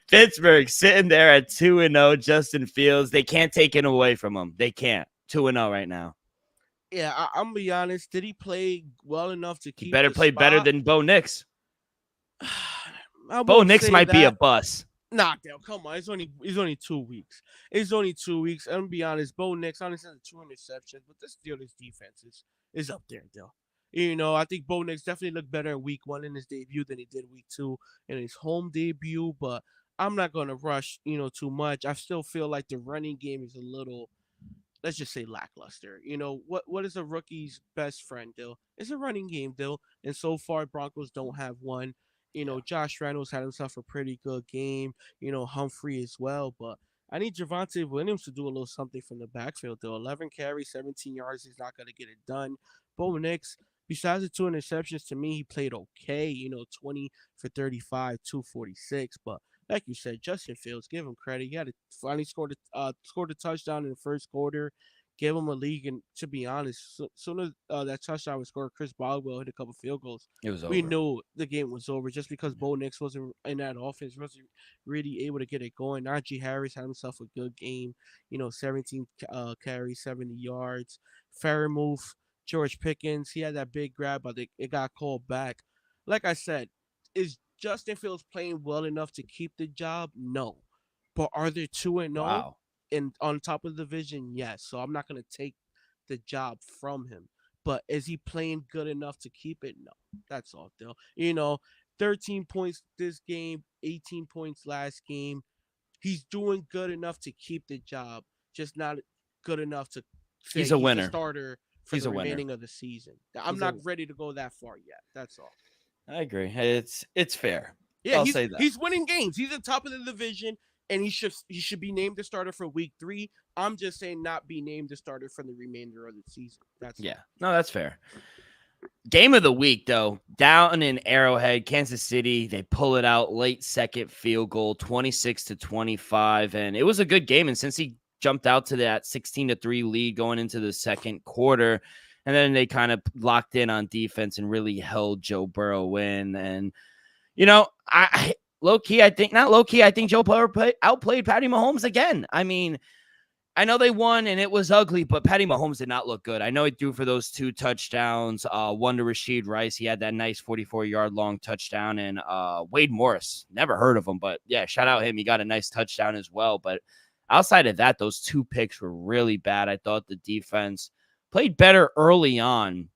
Pittsburgh sitting there at 2-0, Justin Fields. They can't take it away from him. They can't. 2-0 right now. Yeah, I'm gonna be honest. Did he play well enough to keep? He better the play better spot? than Bo Nix. I Bo won't Nix say might be a that. bust. Nah, Dale, come on. It's only 2 weeks. It's only 2 weeks. I'm gonna be honest. Bo Nix, honestly, has 2 interceptions, but this Steelers defense is up there, Dale. I think Bo Nix definitely looked better in week one in his debut than he did week two in his home debut. But I'm not gonna rush, too much. I still feel like the running game is a little, let's just say, lackluster. What is a rookie's best friend, Dill? It's a running game, Dill. And so far, Broncos don't have one. Josh Reynolds had himself a pretty good game. Humphrey as well. But I need Javonte Williams to do a little something from the backfield, Dill. 11 carries, 17 yards. He's not going to get it done. Bo Nix, besides the 2 interceptions, to me, he played okay. 20 for 35, 246. But like you said, Justin Fields, give him credit. He had to finally scored a touchdown in the first quarter. Give him a league, and to be honest, soon as that touchdown was scored, Chris Boswell hit a couple field goals. It was We over. knew the game was over just because Bo Nix wasn't in that offense, wasn't really able to get it going. Najee Harris had himself a good game, 17 carries, 70 yards. Fairmouth, George Pickens, he had that big grab, but it got called back. Like I said, is Justin Fields playing well enough to keep the job? No. But are they 2-0 Wow. and on top of the division? Yes. So I'm not going to take the job from him. But is he playing good enough to keep it? No. That's all, Dill. 13 points this game, 18 points last game. He's doing good enough to keep the job, just not good enough to say He's a he's the winner. starter for He's the a winner. remaining of the season. I'm not ready to go that far yet. That's all. I agree. It's fair. Yeah, I'll he's say that. he's winning games. He's at top of the division, and he should be named the starter for week 3. I'm just saying not be named the starter for the remainder of the season. Yeah. No, that's fair. Game of the week, though, down in Arrowhead, Kansas City, they pull it out late second field goal, 26-25, and it was a good game. And since he jumped out to that 16-3 lead going into the second quarter, and then they kind of locked in on defense and really held Joe Burrow in. And I think Joe Burrow outplayed Patty Mahomes again. I mean, I know they won and it was ugly, but Patty Mahomes did not look good. I know he threw for those 2 touchdowns. One to Rashid Rice. He had that nice 44-yard long touchdown. And Wade Morris, never heard of him, but yeah, shout out him. He got a nice touchdown as well. But outside of that, those 2 picks were really bad. I thought the defense played better early on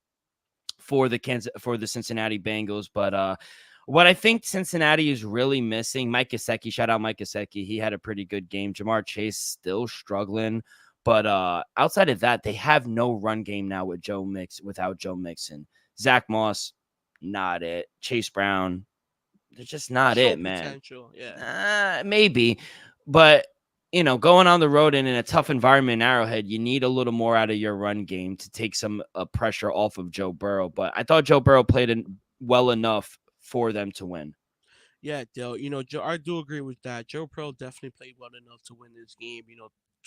for the Cincinnati Bengals. But what I think Cincinnati is really missing, Mike Gesicki, shout out Mike Gesicki. He had a pretty good game. Jamar Chase still struggling. But outside of that, they have no run game now without Joe Mixon. Zach Moss, not it. Chase Brown, they're just not it, man. Potential, yeah. Maybe. But, going on the road and in a tough environment in Arrowhead, you need a little more out of your run game to take some pressure off of Joe Burrow. But I thought Joe Burrow played well enough for them to win. Yeah, Dale. Joe, I do agree with that. Joe Burrow definitely played well enough to win this game.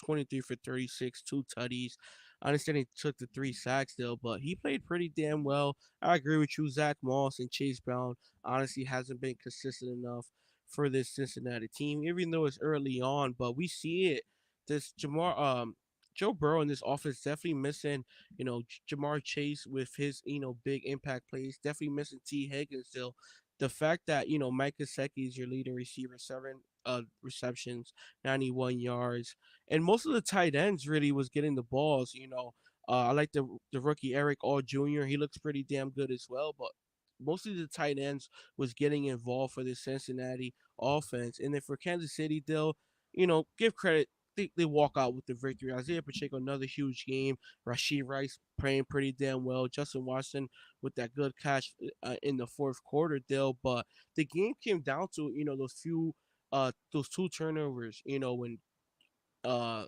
23 for 36, 2 tutties. I understand he took the 3 sacks still, but he played pretty damn well. I agree with you. Zach Moss and Chase Brown honestly hasn't been consistent enough for this Cincinnati team, even though it's early on. But we see it. This Joe Burrow in this offense definitely missing, Jamar Chase with his, big impact plays. Definitely missing T. Higgins still. The fact that, Mike Gesicki is your leading receiver, 7 receptions, 91 yards. And most of the tight ends really was getting the balls, I like the rookie Eric All Jr. He looks pretty damn good as well, but mostly the tight ends was getting involved for the Cincinnati offense. And then for Kansas City, they'll, give credit. They walk out with the victory. Isaiah Pacheco, another huge game. Rashid Rice playing pretty damn well. Justin Watson with that good catch in the fourth quarter, Dill. But the game came down to, those 2 turnovers, when uh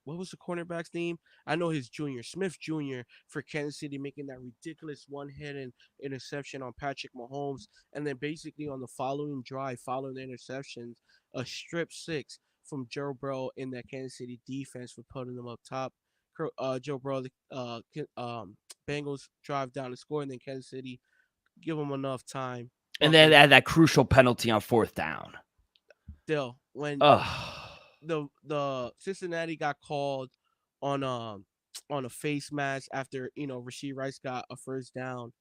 what was the cornerback's name? I know his junior, Smith Jr. for Kansas City, making that ridiculous one-handed interception on Patrick Mahomes, and then basically on the following drive, following the interceptions, a strip six from Joe Burrow in that Kansas City defense for putting them up top. Joe Burrow, Bengals drive down to score, and then Kansas City give them enough time. And then that crucial penalty on 4th down. Still, when the Cincinnati got called on a face mask after Rashid Rice got a first down,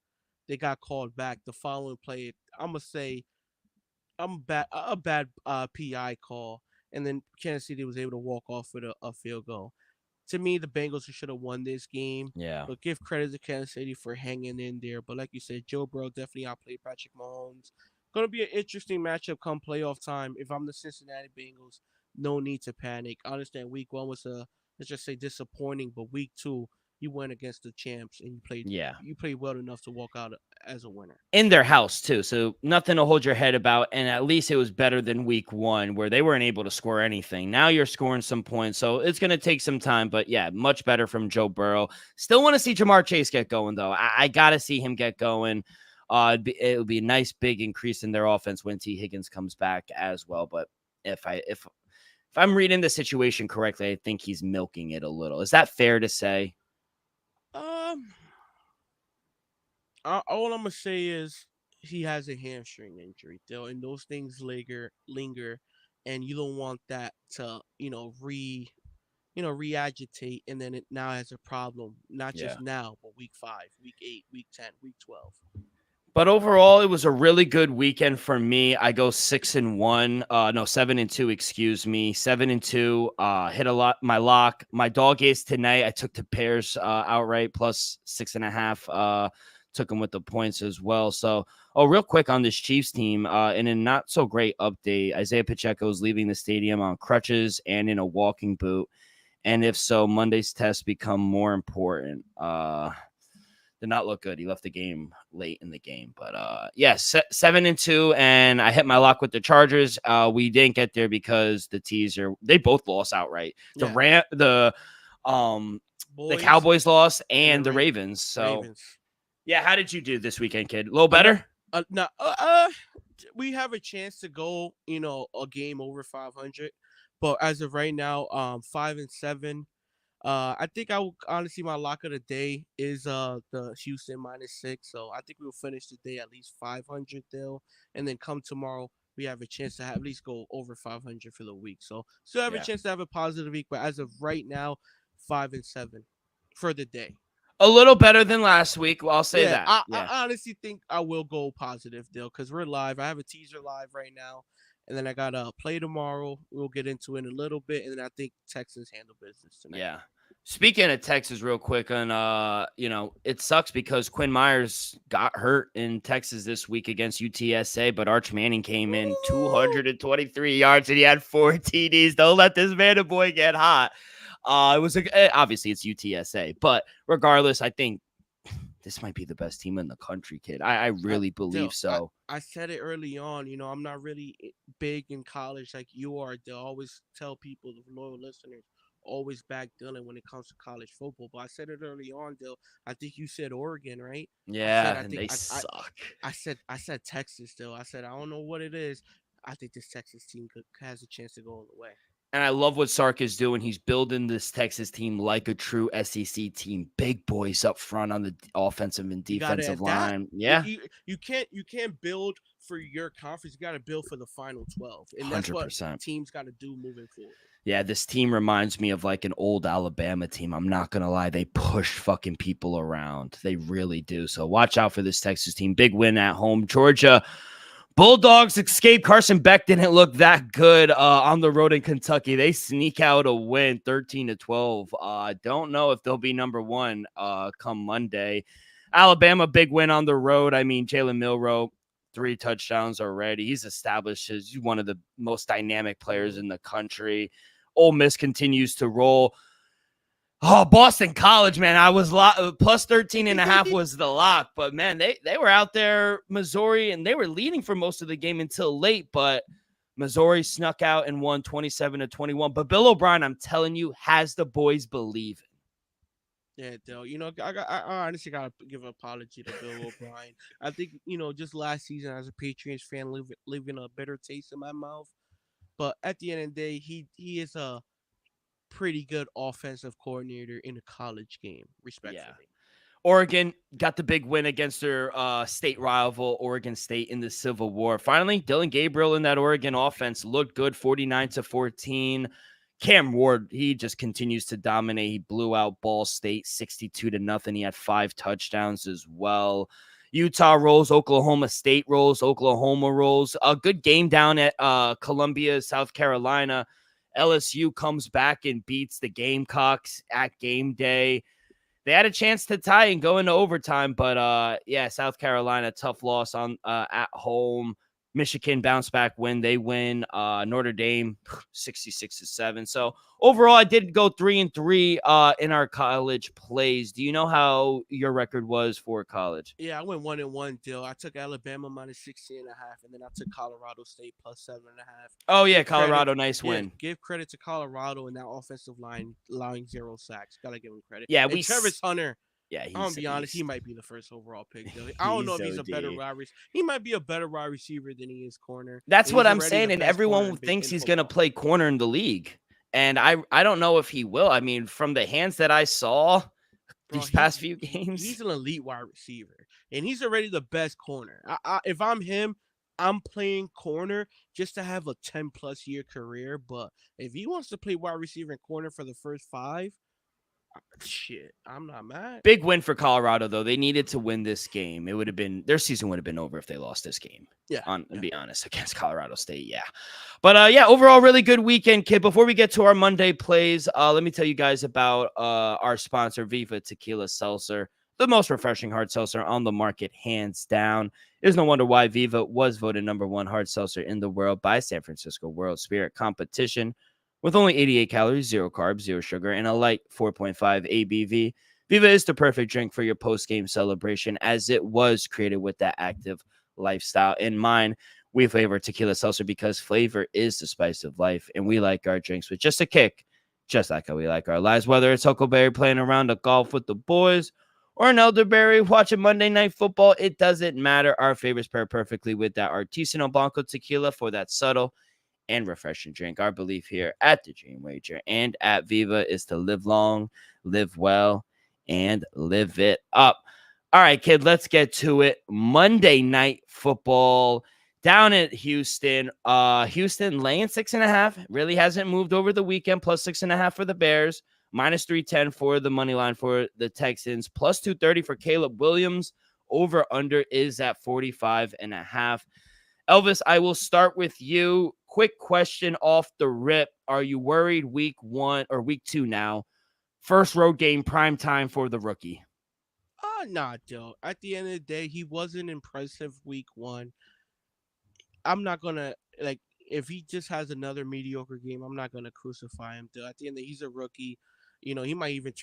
they got called back the following play. I'm gonna say a bad PI call, and then Kansas City was able to walk off with a field goal. To me, the Bengals should have won this game. Yeah. But give credit to Kansas City for hanging in there. But like you said, Joe Burrow definitely outplayed Patrick Mahomes. Going to be an interesting matchup come playoff time. If I'm the Cincinnati Bengals, no need to panic. I understand week 1 was let's just say disappointing, but week 2 you went against the champs and you played well enough to walk out as a winner. In their house, too. So nothing to hold your head about. And at least it was better than week 1 where they weren't able to score anything. Now you're scoring some points. So it's going to take some time. But yeah, much better from Joe Burrow. Still want to see Jamar Chase get going, though. I got to see him get going. It'll be a nice big increase in their offense when T. Higgins comes back as well. But if I'm reading the situation correctly, I think he's milking it a little. Is that fair to say? All I'm gonna say is he has a hamstring injury, though, and those things linger, and you don't want that to re-agitate, and then it now has a problem, not just now, but week 5, week 8, week 10, week 12. But overall, it was a really good weekend for me. I go 6-1, 7-2, excuse me, 7-2. Hit my lock. My dog is tonight. I took the Bears outright plus 6.5. Took them with the points as well. So, real quick on this Chiefs team, in a not so great update, Isaiah Pacheco is leaving the stadium on crutches and in a walking boot. And if so, Monday's tests become more important. Did not look good. He left the game late in the game, but 7-2, and I hit my lock with the Chargers. We didn't get there because they both lost outright. The Cowboys lost and the Ravens. So yeah, how did you do this weekend, kid? A little better? We have a chance to go, a game over 500, but as of right now, 5-7. I think I will honestly, my lock of the day is the Houston -6. So I think we'll finish the day at least 500 still, and then come tomorrow we have a chance to at least go over 500 for the week. So still have a chance to have a positive week, but as of right now, 5-7 for the day. A little better than last week. Well, I'll say that. I honestly think I will go positive, Dill, because we're live. I have a teaser live right now, and then I got to play tomorrow. We'll get into it in a little bit, and then I think Texans handle business tonight. Yeah. Speaking of Texas real quick, and it sucks because Quinn Myers got hurt in Texas this week against UTSA, but Arch Manning came in 223 yards and he had 4 TDs. Don't let this man and boy get hot. Obviously it's UTSA, but regardless, I think this might be the best team in the country, kid. I really believe so. I said it early on, I'm not really big in college like you are. They'll always tell people, the loyal listeners, always back Dylan when it comes to college football. But I said it early on, Dill. I think you said Oregon, right? Yeah, they suck. I said Texas, Dill. I said I don't know what it is. I think this Texas team has a chance to go all the way. And I love what Sark is doing. He's building this Texas team like a true SEC team. Big boys up front on the offensive and You gotta defensive adapt. line. Yeah. You can't build for your conference. You gotta build for the final 12, and that's what 100%. teams gotta do moving forward. Yeah, this team reminds me of like an old Alabama team. I'm not going to lie. They push fucking people around. They really do. So watch out for this Texas team. Big win at home. Georgia Bulldogs escape. Carson Beck didn't look that good on the road in Kentucky. They sneak out a win 13-12. Don't know if they'll be number one come Monday. Alabama, big win on the road. I mean, Jalen Milroe, 3 touchdowns already. He's established as one of the most dynamic players in the country. Ole Miss continues to roll. Oh, Boston College, man. I was plus 13.5 was the lock. But, man, they were out there, Missouri, and they were leading for most of the game until late. But Missouri snuck out and won 27-21. But Bill O'Brien, I'm telling you, has the boys believing. Yeah, Dale. I honestly gotta give an apology to Bill O'Brien. I think just last season as a Patriots fan, leaving a bitter taste in my mouth. But at the end of the day, he is a pretty good offensive coordinator in a college game, respectfully. Yeah. Oregon got the big win against their state rival, Oregon State, in the Civil War. Finally, Dylan Gabriel in that Oregon offense looked good, 49-14. Cam Ward, he just continues to dominate. He blew out Ball State 62-0. He had 5 touchdowns as well. Utah rolls, Oklahoma State rolls, Oklahoma rolls. A good game down at Columbia, South Carolina. LSU comes back and beats the Gamecocks at game day. They had a chance to tie and go into overtime, but South Carolina, tough loss on at home. Michigan bounce back win. They win. Notre Dame 66-7. So overall, I did go 3-3 in our college plays. Do you know how your record was for college? Yeah, I went 1-1, Dill. I took Alabama minus 16.5, and then I took Colorado State plus 7.5. Oh yeah, Colorado, nice win. Yeah, give credit to Colorado and that offensive line allowing 0 sacks. Gotta give him credit. Yeah, and Travis Hunter. Yeah, I'm gonna be honest. He might be the first overall pick. Though. I don't know if he's a better wide receiver. He might be a better wide receiver than he is corner. That's what I'm saying, and everyone thinks he's gonna play corner in the league, and I don't know if he will. I mean, from the hands that I saw these past few games, he's an elite wide receiver, and he's already the best corner. If I'm him, I'm playing corner just to have a 10+ year career. But if he wants to play wide receiver and corner for the first 5. Shit, I'm not mad. Big win for Colorado, though. They needed to win this game. It would have been their season would have been over if they lost this game. Yeah, to be honest, against Colorado State. Yeah, but overall, really good weekend, kid. Before we get to our Monday plays, let me tell you guys about our sponsor, Viva Tequila Seltzer, the most refreshing hard seltzer on the market, hands down. There's no wonder why Viva was voted #1 hard seltzer in the world by San Francisco World Spirit Competition. With only 88 calories, 0 carbs, 0 sugar, and a light 4.5 ABV, Viva is the perfect drink for your post-game celebration, as it was created with that active lifestyle in mind. We flavor tequila seltzer because flavor is the spice of life, and we like our drinks with just a kick, just like how we like our lives. Whether it's Huckleberry playing around a golf with the boys or an elderberry watching Monday Night Football, it doesn't matter. Our favorites pair perfectly with that Artisanal Blanco tequila for that subtle and refreshing drink. Our belief here at the Dream Wager and at Viva is to live long, live well, and live it up. All right, kid, let's get to it. Monday Night Football down at Houston. Houston laying 6.5. Really hasn't moved over the weekend. Plus 6.5 for the Bears. Minus 310 for the money line for the Texans. Plus 230 for Caleb Williams. Over under is at 45.5. Elvis, I will start with you. Quick question off the rip. Are you worried week 1 or week 2 now? First road game, prime time for the rookie. Nah, Joe. At the end of the day, he wasn't impressive week 1. I'm not going to, if he just has another mediocre game, I'm not going to crucify him. At the end of the day, he's a rookie. He might even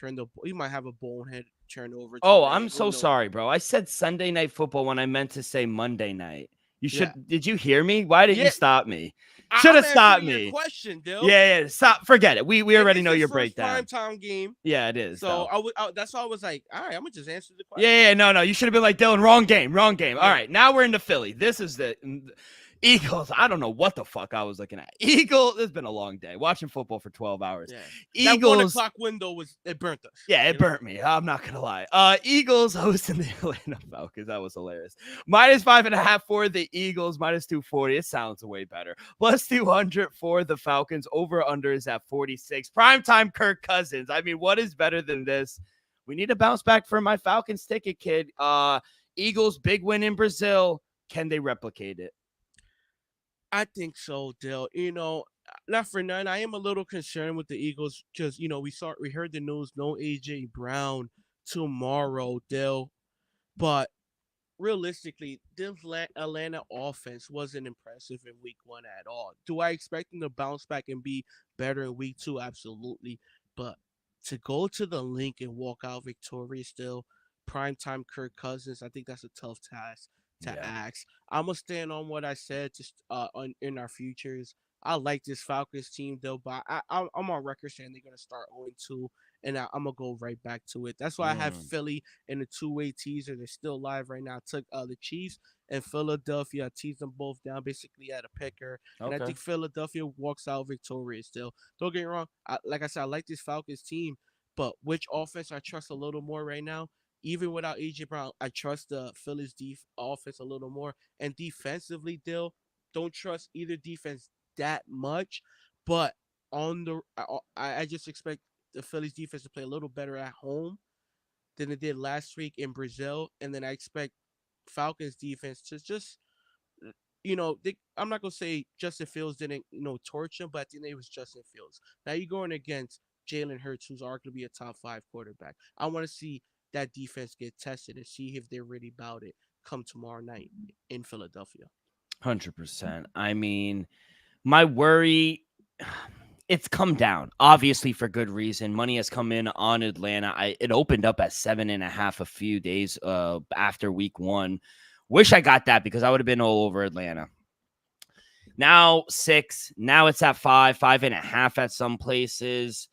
he might have a bonehead turnover. Oh, I'm so sorry, bro. I said Sunday Night Football when I meant to say Monday night. You should. Yeah. Did you hear me? Why did you stop me? Should have stopped me. Question, Dill. Yeah. Stop. Forget it. We already know your breakdown. Primetime game. Yeah, it is. So that's why I was like, all right, I'm gonna just answer the question. Yeah. No. You should have been like, Dylan, wrong game. Yeah. All right, now we're into Philly. This is Eagles. I don't know what the fuck I was looking at. Eagles. It's been a long day watching football for 12 hours. Yeah. That 1 Eagles. o'clock window it burnt us. Yeah, it burnt me. I'm not gonna lie. Eagles hosting the Atlanta Falcons. That was hilarious. -5.5 for the Eagles. -240. It sounds way better. +200 for the Falcons. Over under is at 46. Primetime Kirk Cousins. I mean, what is better than this? We need to bounce back for my Falcons ticket, kid. Eagles big win in Brazil. Can they replicate it? I think so, Dale. Not for none. I am a little concerned with the Eagles because we heard the news, no AJ Brown tomorrow, Dale. But realistically, this Atlanta offense wasn't impressive in week 1 at all. Do I expect them to bounce back and be better in week 2? Absolutely. But to go to the link and walk out victorious still, primetime Kirk Cousins, I think that's a tough task to Yeah. ask. I'm gonna stand on what I said just in our futures. I like this Falcons team though, but I'm on record saying they're gonna start 0-2, and I'm gonna go right back to it. That's why I have Philly in the two-way teaser. They're still live right now. I took the Chiefs and Philadelphia. I teased them both down basically at a picker, and I Okay. think Philadelphia walks out victorious. Still, don't get me wrong. Like I said, I like this Falcons team, but which offense I trust a little more right now? Even without AJ Brown, I trust the Phillies offense a little more. And defensively, Dill, don't trust either defense that much. But I just expect the Phillies defense to play a little better at home than it did last week in Brazil, and then I expect Falcons defense to just I'm not gonna say Justin Fields didn't torch him, but at the end it was Justin Fields. Now you're going against Jalen Hurts, who's arguably a top 5 quarterback. I want to see that defense get tested and see if they're really about it come tomorrow night in Philadelphia. 100%. I mean, my worry, it's come down, obviously for good reason. Money has come in on Atlanta. It opened up at 7.5 a few days after week 1. Wish I got that because I would have been all over Atlanta. Now 6. Now it's at 5, 5.5 at some places.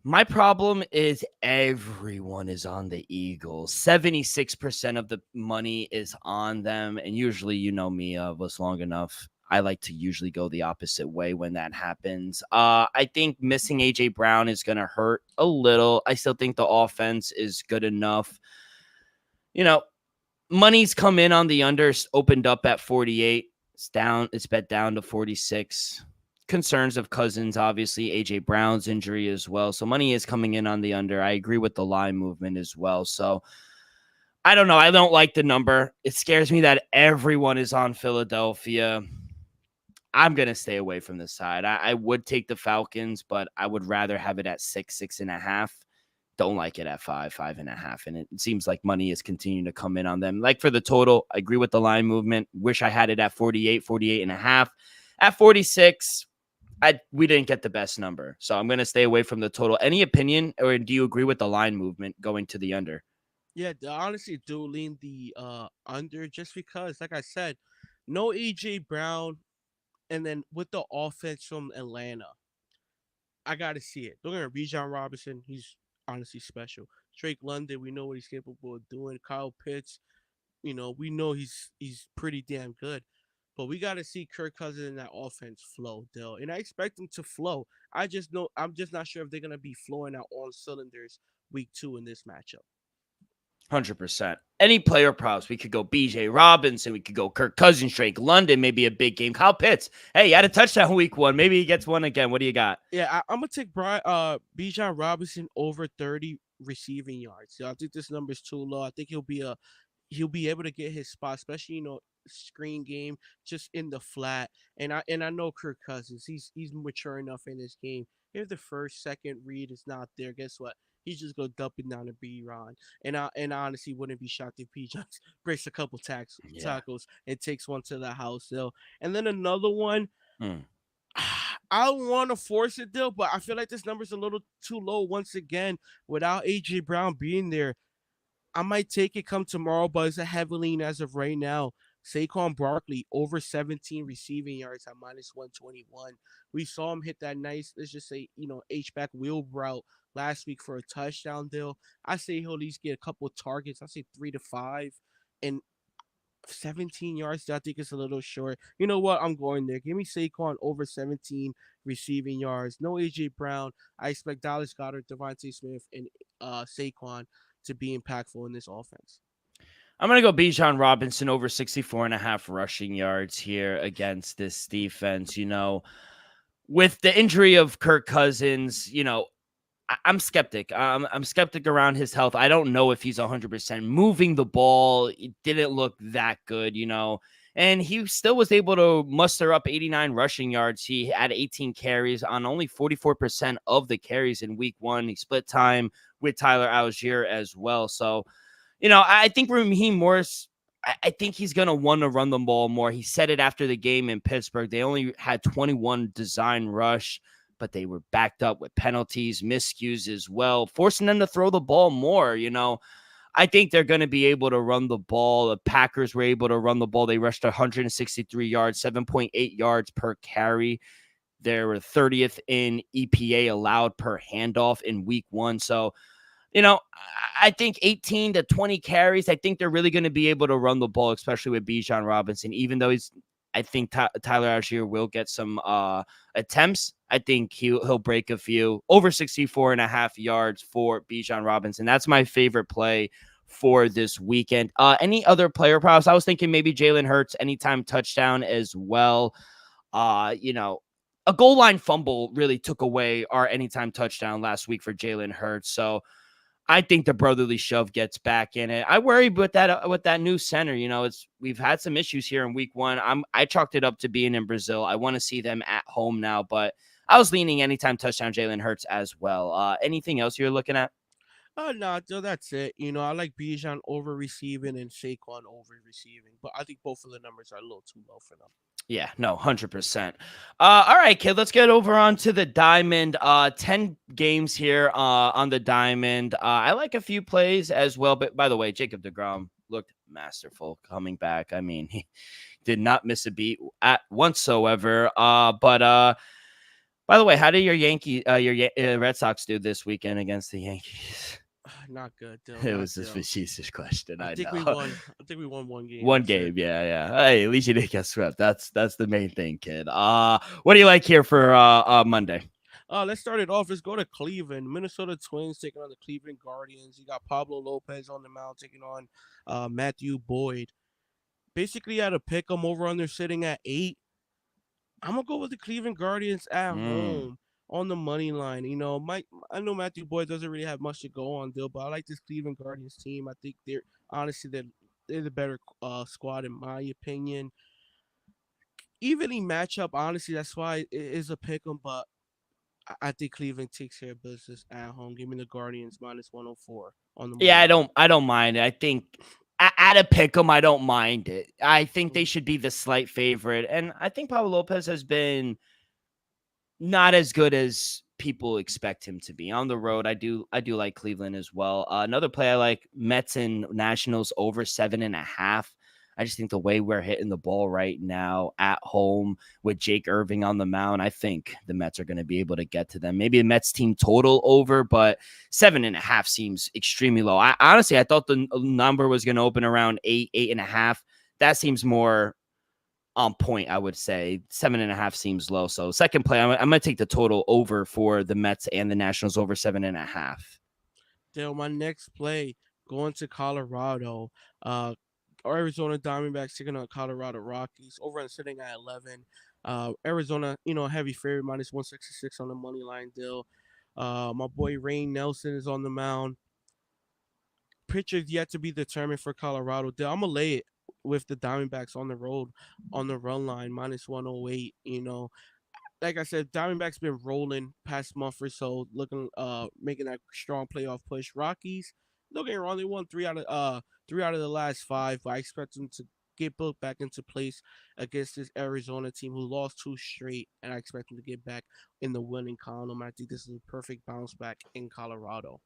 My problem is everyone is on the Eagles. 76% of the money is on them. And usually, you know me, was long enough. I like to usually go the opposite way when that happens. I think missing AJ Brown is going to hurt a little. I still think the offense is good enough. Money's come in on the unders, opened up at 48. It's bet down to 46. Concerns of Cousins, obviously, AJ Brown's injury as well. So money is coming in on the under. I agree with the line movement as well. So I don't know. I don't like the number. It scares me that everyone is on Philadelphia. I'm going to stay away from this side. I would take the Falcons, but I would rather have it at 6, 6.5. Don't like it at 5, 5.5. And it seems like money is continuing to come in on them. Like for the total, I agree with the line movement. Wish I had it at 48, 48.5. At 46, we didn't get the best number. So I'm going to stay away from the total. Any opinion, or do you agree with the line movement going to the under? Yeah, I honestly do lean the under just because, like I said, no AJ Brown, and then with the offense from Atlanta, I got to see it. Don't get me wrong, Bijan Robinson, he's honestly special. Drake London, we know what he's capable of doing. Kyle Pitts, we know he's pretty damn good. But we got to see Kirk Cousins in that offense flow, Dale. And I expect them to flow. I'm just not sure if they're going to be flowing out all cylinders week 2 in this matchup. 100%. Any player props. We could go BJ Robinson. We could go Kirk Cousins, Drake London. Maybe a big game. Kyle Pitts. Hey, he had a touchdown week 1. Maybe he gets one again. What do you got? Yeah, I'm going to take Bijan Robinson over 30 receiving yards. So I think this number is too low. I think he'll be able to get his spot, especially screen game just in the flat. And I know Kirk Cousins. He's mature enough in this game. If the first second read is not there, guess what? He's just gonna dump it down to B-Ron. And I honestly wouldn't be shocked if Bijan breaks a couple tackles and takes one to the house. So, and then another one. I don't want to force it, though, but I feel like this number's a little too low once again without AJ Brown being there. I might take it come tomorrow, but it's a heavy lean as of right now. Saquon Barkley over 17 receiving yards at -121. We saw him hit that nice, let's just say, H-back wheel route last week for a touchdown deal. I say he'll at least get a couple of targets. I say 3 to 5. And 17 yards, I think it's a little short. You know what? I'm going there. Give me Saquon over 17 receiving yards. No AJ Brown. I expect Dallas Goedert, Devontae Smith, and Saquon to be impactful in this offense. I'm going to go Bijan Robinson over 64.5 rushing yards here against this defense. With the injury of Kirk Cousins, I'm skeptic. I'm skeptic around his health. I don't know if he's 100% moving the ball. It didn't look that good, and he still was able to muster up 89 rushing yards. He had 18 carries on only 44% of the carries in week 1. He split time with Tyler Algier as well. So, I think Raheem Morris, I think he's going to want to run the ball more. He said it after the game in Pittsburgh. They only had 21 design rush, but they were backed up with penalties, miscues as well, forcing them to throw the ball more. I think they're going to be able to run the ball. The Packers were able to run the ball. They rushed 163 yards, 7.8 yards per carry. They were 30th in EPA allowed per handoff in week 1. So, I think 18 to 20 carries. I think they're really going to be able to run the ball, especially with Bijan Robinson, even though I think Tyler Algier will get some attempts. I think he'll break a few. Over 64.5 yards for Bijan Robinson. That's my favorite play for this weekend. Any other player props? I was thinking maybe Jalen Hurts, anytime touchdown as well. A goal line fumble really took away our anytime touchdown last week for Jalen Hurts. So I think the brotherly shove gets back in it. I worry with that new center. We've had some issues here in week 1. I chalked it up to being in Brazil. I want to see them at home now, but I was leaning anytime touchdown Jalen Hurts as well. Anything else you're looking at? No, that's it. I like Bijan over receiving and Saquon over receiving, but I think both of the numbers are a little too low for them. Yeah, no, 100%. All right, kid, let's get over on to the Diamond. 10 games here on the Diamond. I like a few plays as well, but by the way, Jacob deGrom looked masterful coming back. I mean, he did not miss a beat at whatsoever. But by the way, how did your Red Sox do this weekend against the Yankees? Not good, Dylan. It was a facetious question. I think know. I think we won one game. One game, yeah. Hey, at least you didn't get swept. That's the main thing, kid. What do you like here for Monday? Let's start it off. Let's go to Cleveland. Minnesota Twins taking on the Cleveland Guardians. You got Pablo Lopez on the mound taking on Matthew Boyd. Basically, at a pick, I'm over under sitting at 8. I'm gonna go with the Cleveland Guardians at home on the money line. I know Matthew Boyd doesn't really have much to go on, Dill, but I like this Cleveland Guardians team. I think they're the better squad in my opinion. Evenly matchup, honestly, that's why it is a pick 'em, but I think Cleveland takes care of business at home. Give me the Guardians minus 104 on the money line. I don't mind it. I think at a pick 'em, I don't mind it. I think they should be the slight favorite, and I think Pablo Lopez has been not as good as people expect him to be on the road. I do like Cleveland as well. Another play I like, Mets and Nationals over 7.5. I just think the way we're hitting the ball right now at home with Jake Irving on the mound, I think the Mets are going to be able to get to them. Maybe the Mets team total over, but 7.5 seems extremely low. I thought the number was going to open around 8.5. That seems more on point, I would say. 7.5 seems low. So second play, I'm going to take the total over for the Mets and the Nationals over 7.5. Dale, my next play, going to Colorado. Arizona Diamondbacks taking on Colorado Rockies. Over and sitting at 11. Arizona, heavy favorite minus 166 on the money line deal. My boy Rain Nelson is on the mound. Pitchers yet to be determined for Colorado. Deal, I'm gonna lay it with the Diamondbacks on the road on the run line minus 108. Like I said, Diamondbacks been rolling past month or so, looking making that strong playoff push. Rockies, don't get me wrong, they won three out of the last 5, but I expect them to get built back into place against this Arizona team who lost 2 straight, and I expect them to get back in the winning column. I think this is a perfect bounce back in Colorado.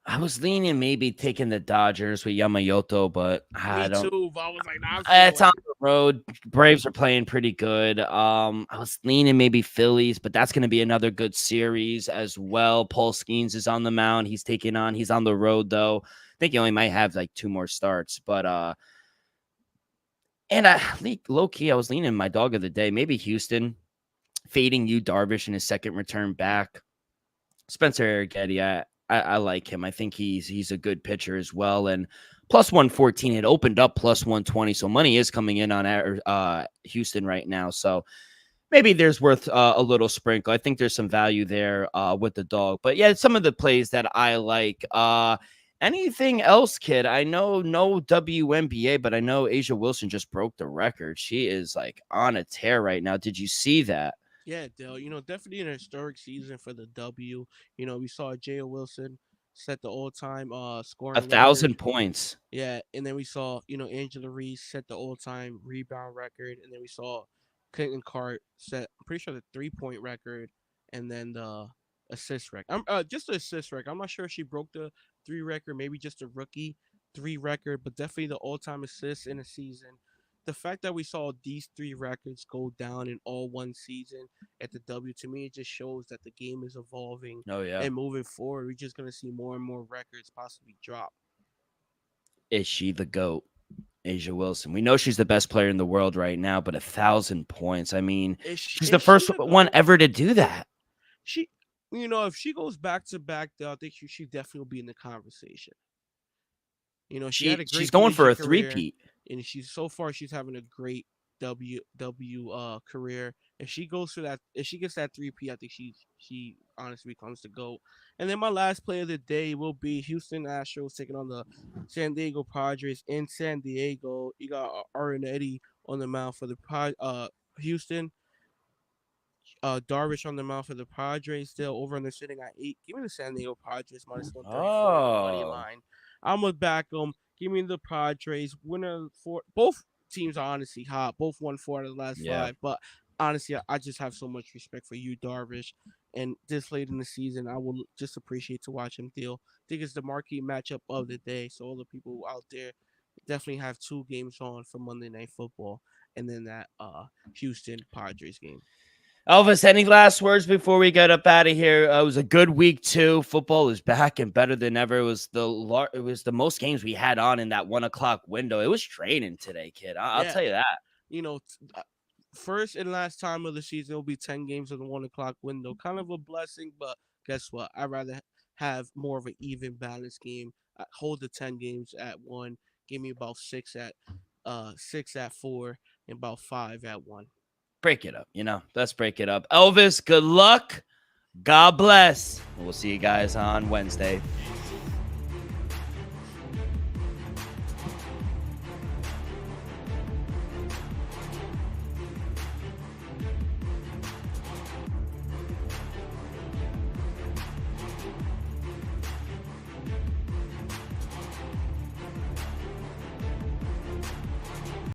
I was leaning maybe taking the Dodgers with Yamamoto, but I don't. Me too. But I was like, nah, it's on the road. Braves are playing pretty good. I was leaning maybe Phillies, but that's going to be another good series as well. Paul Skeens is on the mound. He's on the road though. I think he only might have like 2 more starts, but And low key, I was leaning my dog of the day. Maybe Houston fading you Darvish in his second return back. Spencer Arrighetti, I like him. I think he's a good pitcher as well. And plus 114, it opened up plus 120. So money is coming in on Houston right now. So maybe there's worth a little sprinkle. I think there's some value there with the dog. But yeah, some of the plays that I like. Anything else, kid? I know no WNBA, but I know Asia Wilson just broke the record. She is like on a tear right now. Did you see that? Yeah, Dale. Definitely an historic season for the W. We saw Jaya Wilson set the all-time scoring record. 1,000 points. Yeah, and then we saw, Angela Reese set the all-time rebound record, and then we saw Clinton Cart set, I'm pretty sure, the 3-point record, and then the assist record. Just the assist record. I'm not sure if she broke the 3 record, maybe just a rookie 3 record, but definitely the all-time assists in a season. The fact that we saw these 3 records go down in all one season at the W, to me, it just shows that the game is evolving. Oh, yeah. And moving forward, we're just going to see more and more records possibly drop. Is she the GOAT? Asia Wilson. We know she's the best player in the world right now, but 1,000 points. I mean, she's the first one ever to do that. She, if she goes back to back, I think she definitely will be in the conversation. She had a great she's going for a career, 3-peat, and she's having a great W career. If she goes for that, if she gets that 3-peat, I think she honestly becomes the GOAT. And then my last play of the day will be Houston Astros taking on the San Diego Padres in San Diego. You got Arenetti on the mound for the Houston. Darvish on the mound for the Padres. Still over and they're sitting at 8. Give me the San Diego Padres minus 134 money line. I'm gonna back them. Give me the Padres. Winner for both teams are honestly hot. Both won 4 out of the last 5. But honestly, I just have so much respect for you, Darvish. And this late in the season, I will just appreciate to watch him deal. I think it's the marquee matchup of the day. So all the people out there definitely have 2 games on for Monday Night Football, and then that Houston Padres game. Elvis, any last words before we get up out of here? It was a good week too. Football is back and better than ever. It was the most games we had on in that 1 o'clock window. It was training today, kid. I'll tell you that. First and last time of the season, it'll be 10 games in the 1 o'clock window. Kind of a blessing, but guess what? I'd rather have more of an even balanced game. Hold the 10 games at 1. Give me about 6 at 4, and about 5 at 1. Break it up, let's break it up. Elvis, good luck. God bless. We'll see you guys on Wednesday.